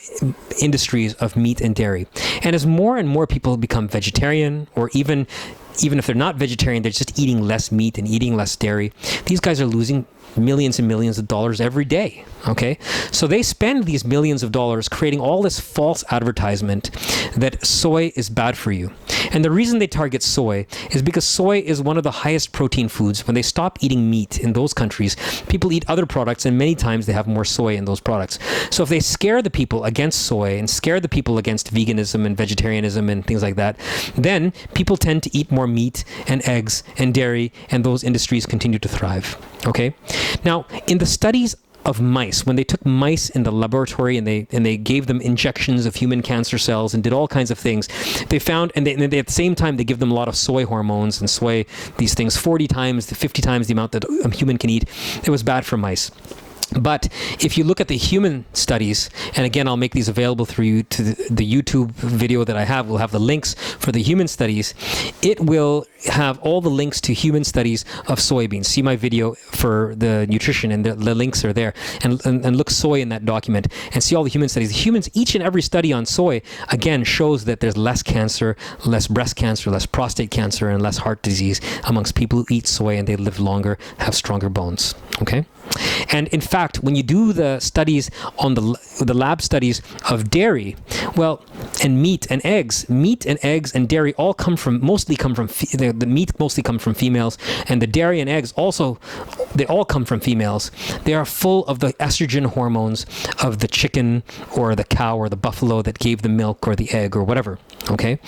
industries of meat and dairy. And as more and more people become vegetarian, or even if they're not vegetarian, they're just eating less meat and eating less dairy, these guys are losing millions and millions of dollars every day, okay? So they spend these millions of dollars creating all this false advertisement that soy is bad for you. And the reason they target soy is because soy is one of the highest protein foods. When they stop eating meat in those countries, people eat other products, and many times they have more soy in those products. So if they scare the people against soy and scare the people against veganism and vegetarianism and things like that, then people tend to eat more meat and eggs and dairy, and those industries continue to thrive. Okay? Now, in the studies of mice, when they took mice in the laboratory and they gave them injections of human cancer cells and did all kinds of things, they found, and they at the same time they give them a lot of soy hormones and soy, these things 40 times, 50 times the amount that a human can eat. It was bad for mice. But if you look at the human studies, and again, I'll make these available through you to the YouTube video that I have, we'll have the links for the human studies. It will have all the links to human studies of soybeans. See my video for the nutrition, and the links are there. And look soy in that document and see all the human studies. The humans, each and every study on soy, again, shows that there's less cancer, less breast cancer, less prostate cancer, and less heart disease amongst people who eat soy, and they live longer, have stronger bones. Okay? And in fact, when you do the studies on the lab studies of dairy, well, and meat and eggs and dairy all mostly come from the meat mostly come from females, and the dairy and eggs also, they all come from females. They are full of the estrogen hormones of the chicken or the cow or the buffalo that gave the milk or the egg or whatever. Okay?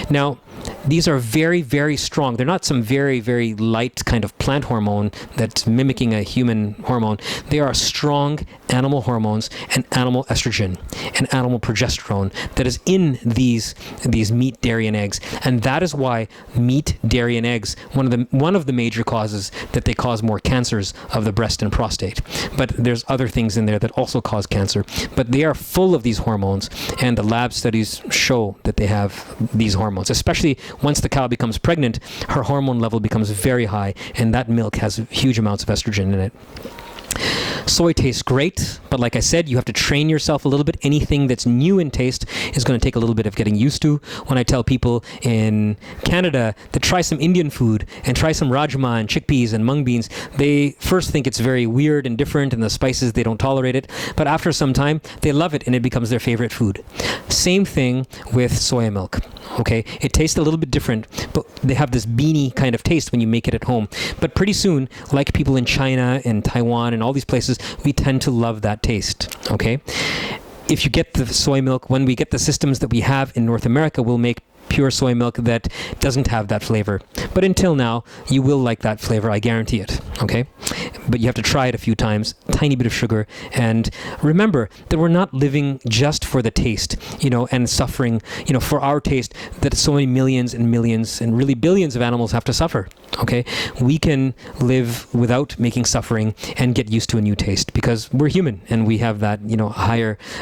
Now, these are very, very strong. They're not some very, very light kind of plant hormone that's mimicking a human hormone. They are strong animal hormones and animal estrogen and animal progesterone that is in these meat, dairy, and eggs. And that is why meat, dairy, and eggs, one of the major causes that they cause more cancers of the breast and prostate. But there's other things in there that also cause cancer. But they are full of these hormones, and the lab studies show that they have these hormones, especially once the cow becomes pregnant, her hormone level becomes very high, and that milk has huge amounts of estrogen in it. Soy tastes great, but like I said, you have to train yourself a little bit. Anything that's new in taste is going to take a little bit of getting used to. When I tell people in Canada to try some Indian food and try some rajma and chickpeas and mung beans, they first think it's very weird and different, and the spices, they don't tolerate it. But after some time, they love it, and it becomes their favorite food. Same thing with soya milk. Okay, it tastes a little bit different, but they have this beanie kind of taste when you make it at home. But pretty soon, like people in China and Taiwan and all these places, we tend to love that taste. Okay, if you get the soy milk, when we get the systems that we have in North America, we'll make pure soy milk that doesn't have that flavor. But until now, you will like that flavor, I guarantee it. Okay? But you have to try it a few times, tiny bit of sugar, and remember that we're not living just for the taste, and suffering, for our taste, that so many millions and millions and really billions of animals have to suffer. Okay? We can live without making suffering and get used to a new taste, because we're human and we have that,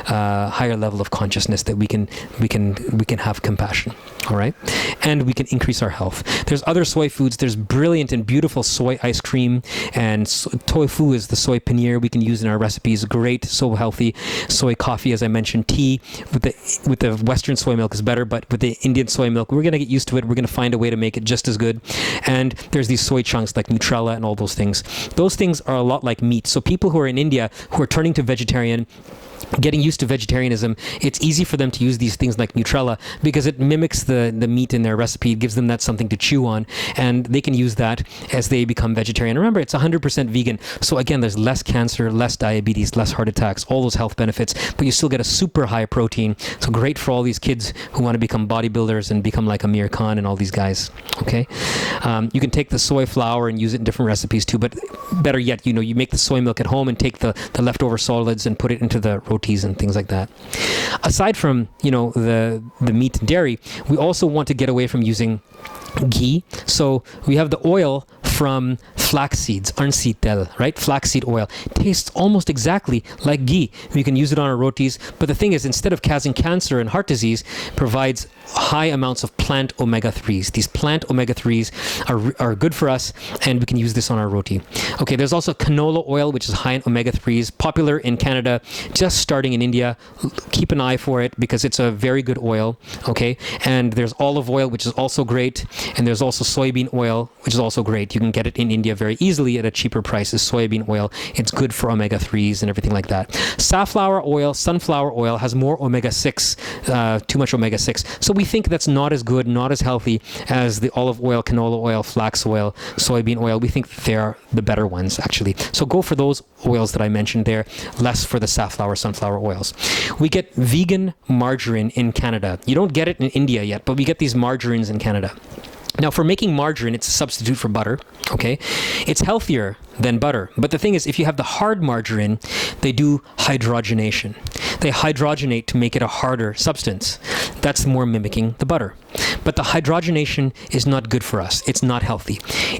higher level of consciousness that we can have compassion. All right. And we can increase our health. There's other soy foods. There's brilliant and beautiful soy ice cream, and tofu is the soy paneer we can use in our recipes. Great, so healthy. Soy coffee, as I mentioned, tea with the Western soy milk is better, but with the Indian soy milk, we're going to get used to it. We're going to find a way to make it just as good. And there's these soy chunks like Nutrella and all those things. Those things are a lot like meat. So people who are in India who are turning to vegetarian, getting used to vegetarianism, it's easy for them to use these things like Nutrella because it mimics the meat in their recipe. It gives them that something to chew on, and they can use that as they become vegetarian. Remember, it's 100% vegan. So again, there's less cancer, less diabetes, less heart attacks, all those health benefits, but you still get a super high protein. So great for all these kids who want to become bodybuilders and become like Amir Khan and all these guys. Okay? You can take the soy flour and use it in different recipes too, but better yet, you make the soy milk at home and take the leftover solids and put it into the rotis and things like that. Aside from, the meat and dairy, we also want to get away from using ghee. So we have the oil from flax seeds, arnsitel, right? Flaxseed oil. Tastes almost exactly like ghee. We can use it on our rotis, but the thing is, instead of causing cancer and heart disease, provides high amounts of plant omega-3s. These plant omega-3s are good for us, and we can use this on our roti. Okay, there's also canola oil, which is high in omega-3s, popular in Canada, just starting in India. Keep an eye for it because it's a very good oil, okay? And there's olive oil, which is also great, and there's also soybean oil, which is also great. You can get it in India very easily at a cheaper price is soybean oil. It's good for omega-3s and everything like that. Safflower oil, sunflower oil has more omega-6, too much omega-6. So we think that's not as good, not as healthy as the olive oil, canola oil, flax oil, soybean oil. We think they're the better ones, actually. So go for those oils that I mentioned there, less for the safflower, sunflower oils. We get vegan margarine in Canada. You don't get it in India yet, but we get these margarines in Canada. Now, for making margarine, it's a substitute for butter, okay? It's healthier than butter. But the thing is, if you have the hard margarine, they do hydrogenation. They hydrogenate to make it a harder substance. That's more mimicking the butter. But the hydrogenation is not good for us. It's not healthy.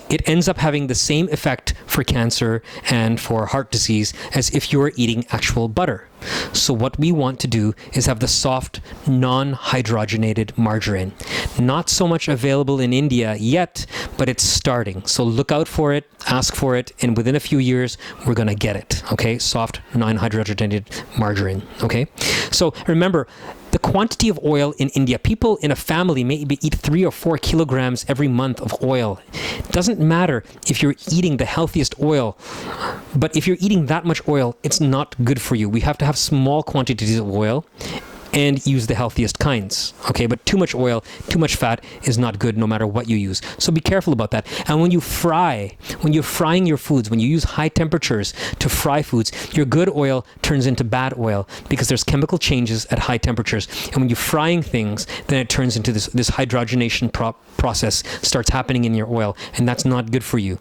It ends up having the same effect for cancer and for heart disease as if you were eating actual butter. So what we want to do is have the soft, non-hydrogenated margarine. Not so much available in India yet, but it's starting. So look out for it, ask for it, and within a few years, we're going to get it, okay? Soft, non-hydrogenated margarine, okay? So remember, the quantity of oil in India, people in a family maybe eat 3 or 4 kilograms every month of oil. It doesn't matter if you're eating the healthiest oil, but if you're eating that much oil, it's not good for you. We have to have small quantities of oil and use the healthiest kinds, okay? But too much oil, too much fat is not good no matter what you use. So be careful about that. And when you fry, when you're frying your foods, when you use high temperatures to fry foods, your good oil turns into bad oil because there's chemical changes at high temperatures. And when you're frying things, then it turns into this hydrogenation process starts happening in your oil, and that's not good for you.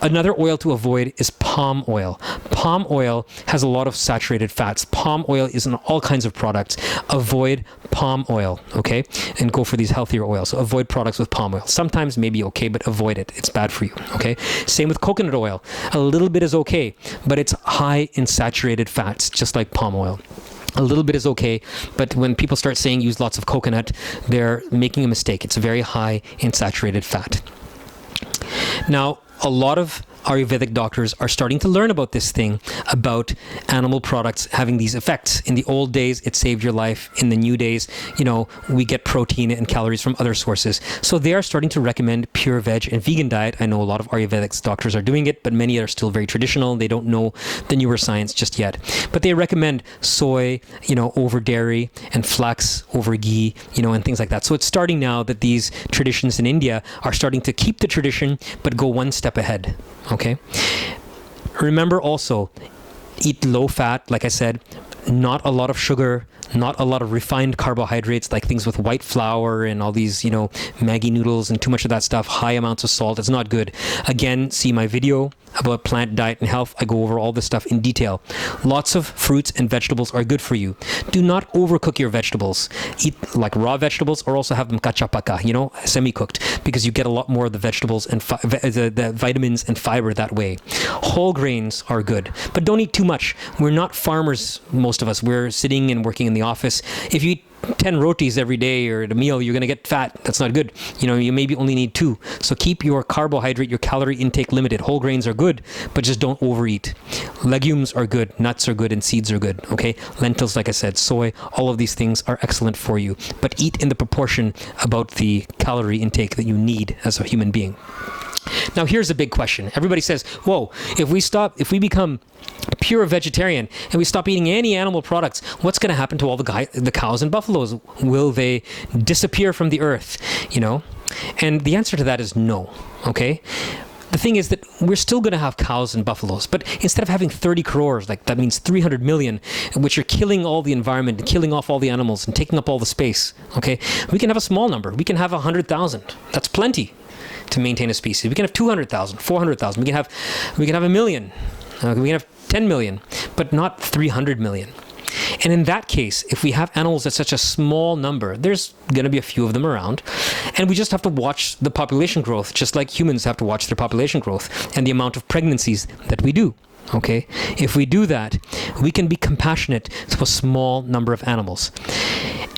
Another oil to avoid is palm oil. Palm oil has a lot of saturated fats. Palm oil is in all kinds of products. Avoid palm oil, okay? And go for these healthier oils. So avoid products with palm oil. Sometimes maybe okay, but avoid it. It's bad for you, okay? Same with coconut oil. A little bit is okay, but it's high in saturated fats, just like palm oil. A little bit is okay, but when people start saying use lots of coconut, they're making a mistake. It's very high in saturated fat. Now, a lot of Ayurvedic doctors are starting to learn about this thing, about animal products having these effects. In the old days, it saved your life. In the new days, we get protein and calories from other sources. So they are starting to recommend pure veg and vegan diet. I know a lot of Ayurvedic doctors are doing it, but many are still very traditional. They don't know the newer science just yet. But they recommend soy, over dairy, and flax over ghee, and things like that. So it's starting now that these traditions in India are starting to keep the tradition, but go one step ahead. Okay. Remember also, eat low fat, like I said, not a lot of sugar, not a lot of refined carbohydrates, like things with white flour and all these, Maggi noodles and too much of that stuff, high amounts of salt. It's not good. Again, see my video about plant diet and health. I go over all this stuff in detail. Lots of fruits and vegetables are good for you. Do not overcook your vegetables. Eat like raw vegetables, or also have them kachapaka, semi-cooked, because you get a lot more of the vegetables and the vitamins and fiber that way. Whole grains are good, but don't eat too much. We're not farmers, most of us. We're sitting and working in the office. If you eat 10 rotis every day or at a meal, you're going to get fat. That's not good. You maybe only need 2. So keep your carbohydrate, your calorie intake limited. Whole grains are good, but just don't overeat. Legumes are good. Nuts are good, and seeds are good. Okay. Lentils, like I said, soy, all of these things are excellent for you, but eat in the proportion about the calorie intake that you need as a human being. Now, here's a big question. Everybody says, whoa, if we become pure vegetarian and we stop eating any animal products, what's going to happen to all the cows and buffaloes? Will they disappear from the earth? And the answer to that is no. Okay. The thing is that we're still going to have cows and buffaloes, but instead of having 30 crores, that means 300 million, which are killing all the environment and killing off all the animals and taking up all the space, okay, we can have a small number. We can have 100,000. That's plenty to maintain a species. We can have 200,000, 400,000. We can have 1 million. We can have 10 million, but not 300 million. And in that case, if we have animals at such a small number, there's going to be a few of them around, and we just have to watch the population growth, just like humans have to watch their population growth and the amount of pregnancies that we do. Okay? If we do that, we can be compassionate to a small number of animals.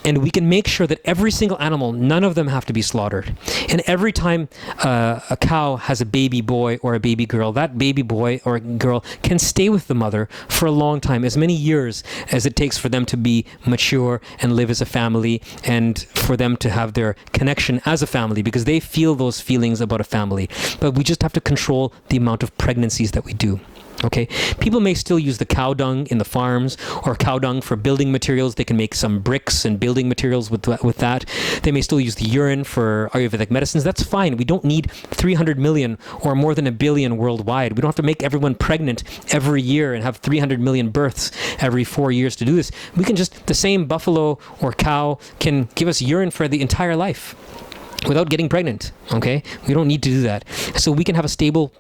And we can make sure that every single animal, none of them have to be slaughtered. And every time a cow has a baby boy or a baby girl, that baby boy or girl can stay with the mother for a long time, as many years as it takes for them to be mature and live as a family, and for them to have their connection as a family, because they feel those feelings about a family. But we just have to control the amount of pregnancies that we do. Okay, people may still use the cow dung in the farms, or cow dung for building materials. They can make some bricks and building materials with that. They may still use the urine for Ayurvedic medicines. That's fine. We don't need 300 million or more than 1 billion worldwide. We don't have to make everyone pregnant every year and have 300 million births every 4 years to do this. We can just, the same buffalo or cow can give us urine for the entire life without getting pregnant. Okay, we don't need to do that. So we can have a stable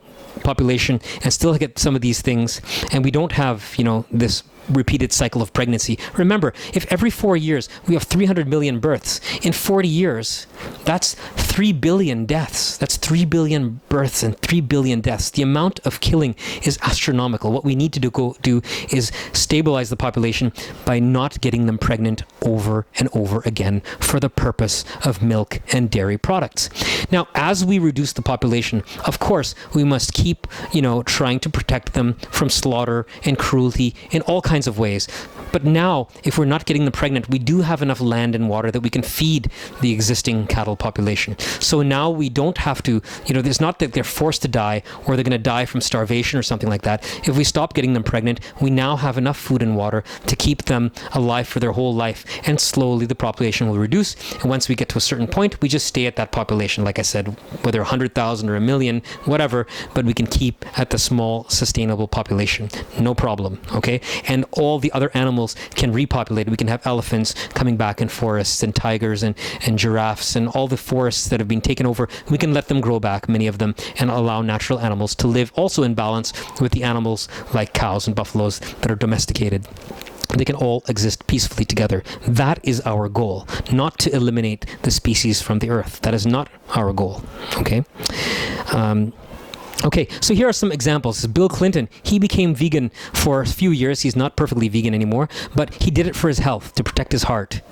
population and still get some of these things, and we don't have, this repeated cycle of pregnancy. Remember, if every 4 years we have 300 million births, in 40 years, that's 3 billion deaths. That's 3 billion births and 3 billion deaths. The amount of killing is astronomical. What we need to do is stabilize the population by not getting them pregnant over and over again for the purpose of milk and dairy products. Now, as we reduce the population, of course, we must keep, trying to protect them from slaughter and cruelty in all kinds of ways. But now, if we're not getting them pregnant, we do have enough land and water that we can feed the existing cattle population. So now we don't have to, it's not that they're forced to die or they're going to die from starvation or something like that. If we stop getting them pregnant, we now have enough food and water to keep them alive for their whole life, and slowly the population will reduce. And once we get to a certain point, we just stay at that population, like I said, whether 100,000 or 1 million, whatever, but we can keep at the small, sustainable population. No problem, okay? And all the other animals can repopulate. We can have elephants coming back in forests, and tigers and giraffes, and all the forests that have been taken over. We can let them grow back, many of them, and allow natural animals to live also in balance with the animals like cows and buffaloes that are domesticated. They can all exist peacefully together. That is our goal, not to eliminate the species from the earth. That is not our goal, okay? Okay, so here are some examples. Bill Clinton, he became vegan for a few years. He's not perfectly vegan anymore, but he did it for his health, to protect his heart.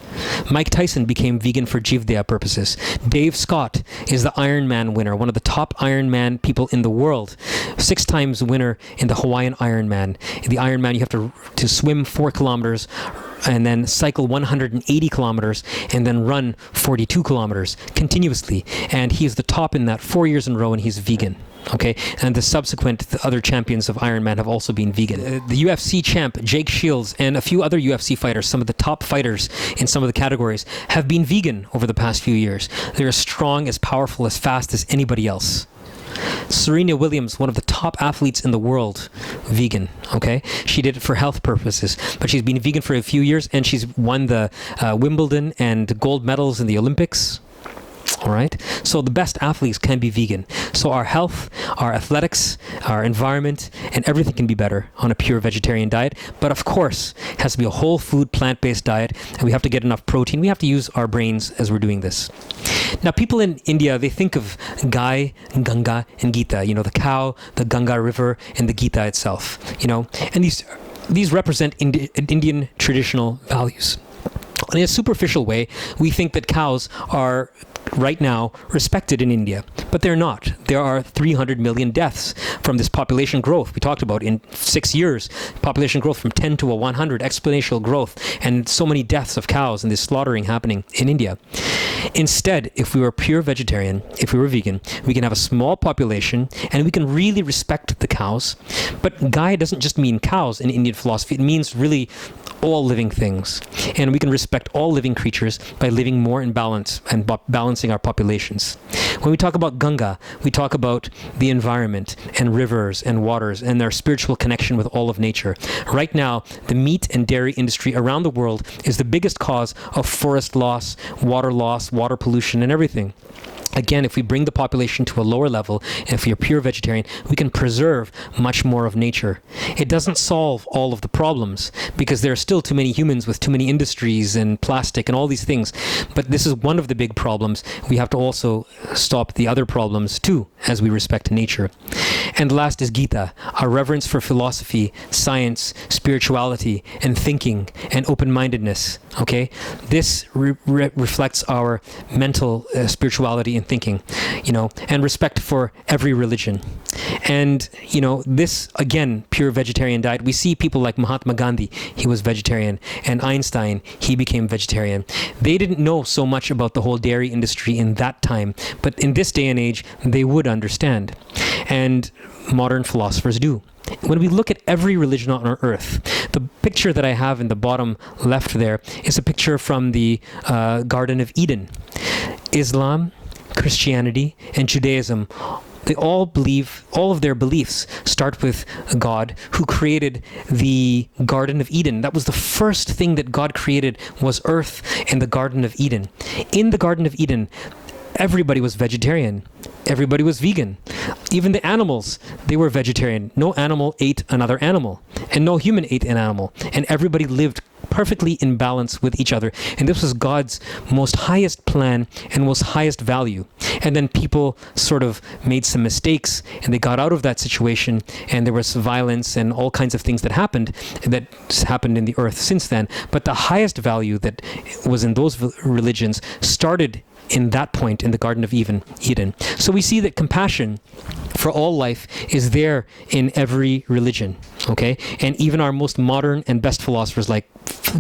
Mike Tyson became vegan for Jivdaya purposes. Dave Scott is the Ironman winner, one of the top Ironman people in the world. 6 times winner in the Hawaiian Ironman. In the Ironman, you have to swim 4 kilometers, and then cycle 180 kilometers, and then run 42 kilometers continuously. And he is the top in that 4 years in a row, and he's vegan. Okay, and the other champions of Ironman have also been vegan. The UFC champ, Jake Shields, and a few other UFC fighters, some of the top fighters in some of the categories, have been vegan over the past few years. They're as strong, as powerful, as fast as anybody else. Serena Williams, one of the top athletes in the world, vegan, okay? She did it for health purposes, but she's been vegan for a few years, and she's won the Wimbledon and gold medals in the Olympics. All right. So the best athletes can be vegan. So our health, our athletics, our environment, and everything can be better on a pure vegetarian diet. But of course, it has to be a whole food, plant-based diet, and we have to get enough protein. We have to use our brains as we're doing this. Now, people in India, they think of Gai, Ganga, and Gita. The cow, the Ganga River, and the Gita itself. And these represent Indian traditional values. In a superficial way, we think that cows are right now respected in India, but they're not. There are 300 million deaths from this population growth we talked about in 6 years. Population growth from 10 to 100, exponential growth, and so many deaths of cows and this slaughtering happening in India. Instead, if we were pure vegetarian, if we were vegan, we can have a small population and we can really respect the cows. But Gaia doesn't just mean cows in Indian philosophy. It means really all living things. And we can respect all living creatures by living more in balance and balancing our populations. When we talk about Ganga, we talk about the environment and rivers and waters and their spiritual connection with all of nature. Right now, the meat and dairy industry around the world is the biggest cause of forest loss, water pollution, and everything. Again, if we bring the population to a lower level, and if you're pure vegetarian, we can preserve much more of nature. It doesn't solve all of the problems because there are still too many humans with too many industries and plastic and all these things. But this is one of the big problems. We have to also stop the other problems too, as we respect nature. And last is Gita, our reverence for philosophy, science, spirituality, and thinking, and open-mindedness. Okay, this reflects our mental spirituality and thinking, and respect for every religion. And, this, again, pure vegetarian diet. We see people like Mahatma Gandhi, he was vegetarian, and Einstein, he became vegetarian. They didn't know so much about the whole dairy industry in that time, but in this day and age, they would understand. And modern philosophers do. When we look at every religion on our earth, the picture that I have in the bottom left there is a picture from the Garden of Eden. Islam, Christianity, and Judaism, they all believe, all of their beliefs start with God who created the Garden of Eden. That was the first thing that God created, was earth and the Garden of Eden. In the Garden of Eden, everybody was vegetarian. Everybody was vegan. Even the animals, they were vegetarian. No animal ate another animal, and no human ate an animal. And everybody lived perfectly in balance with each other. And this was God's most highest plan and most highest value. And then people sort of made some mistakes, and they got out of that situation, and there was violence and all kinds of things that happened in the earth since then. But the highest value that was in those religions started in that point in the Garden of Eden. So we see that compassion for all life is there in every religion, okay? And even our most modern and best philosophers like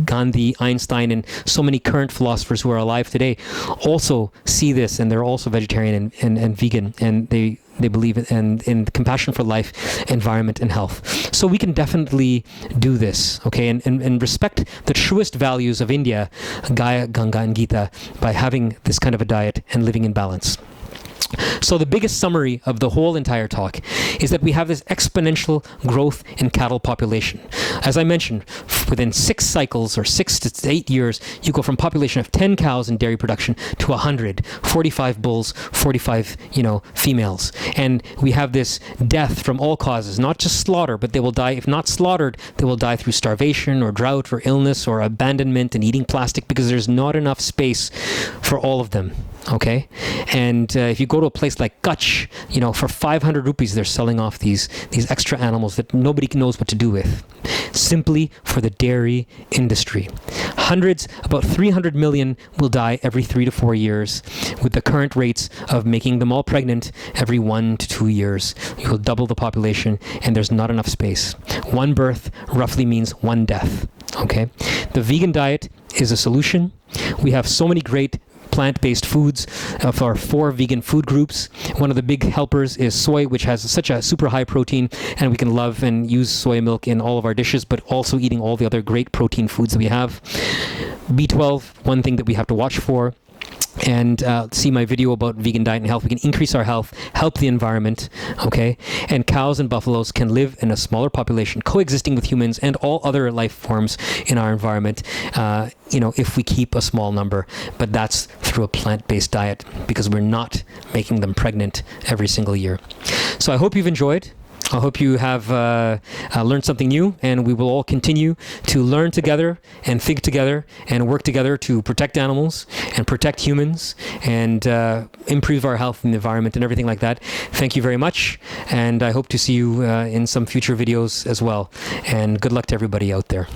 Gandhi, Einstein, and so many current philosophers who are alive today also see this, and they're also vegetarian and vegan, and they believe in compassion for life, environment, and health. So we can definitely do this, okay, and respect the truest values of India, Gaya, Ganga, and Gita, by having this kind of a diet and living in balance. So the biggest summary of the whole entire talk is that we have this exponential growth in cattle population. As I mentioned, within 6 cycles or 6 to 8 years, you go from population of 10 cows in dairy production to 100, 45 bulls, 45, females. And we have this death from all causes, not just slaughter, but they will die, if not slaughtered, they will die through starvation or drought or illness or abandonment and eating plastic, because there's not enough space for all of them. Okay, and if you go to a place like Kutch, for 500 rupees, they're selling off these extra animals that nobody knows what to do with, simply for the dairy industry. About 300 million will die every 3 to 4 years, with the current rates of making them all pregnant every 1 to 2 years. You will double the population, and there's not enough space. 1 birth roughly means 1 death. Okay, the vegan diet is a solution. We have so many great plant-based foods of our 4 vegan food groups. One of the big helpers is soy, which has such a super high protein, and we can love and use soy milk in all of our dishes, but also eating all the other great protein foods that we have. B12, one thing that we have to watch for. And see my video about vegan diet and health. We can increase our health, help the environment, okay? And cows and buffaloes can live in a smaller population, coexisting with humans and all other life forms in our environment, if we keep a small number. But that's through a plant-based diet, because we're not making them pregnant every single year. So I hope you've enjoyed. I hope you have learned something new, and we will all continue to learn together and think together and work together to protect animals and protect humans and improve our health and the environment and everything like that. Thank you very much, and I hope to see you in some future videos as well. And good luck to everybody out there.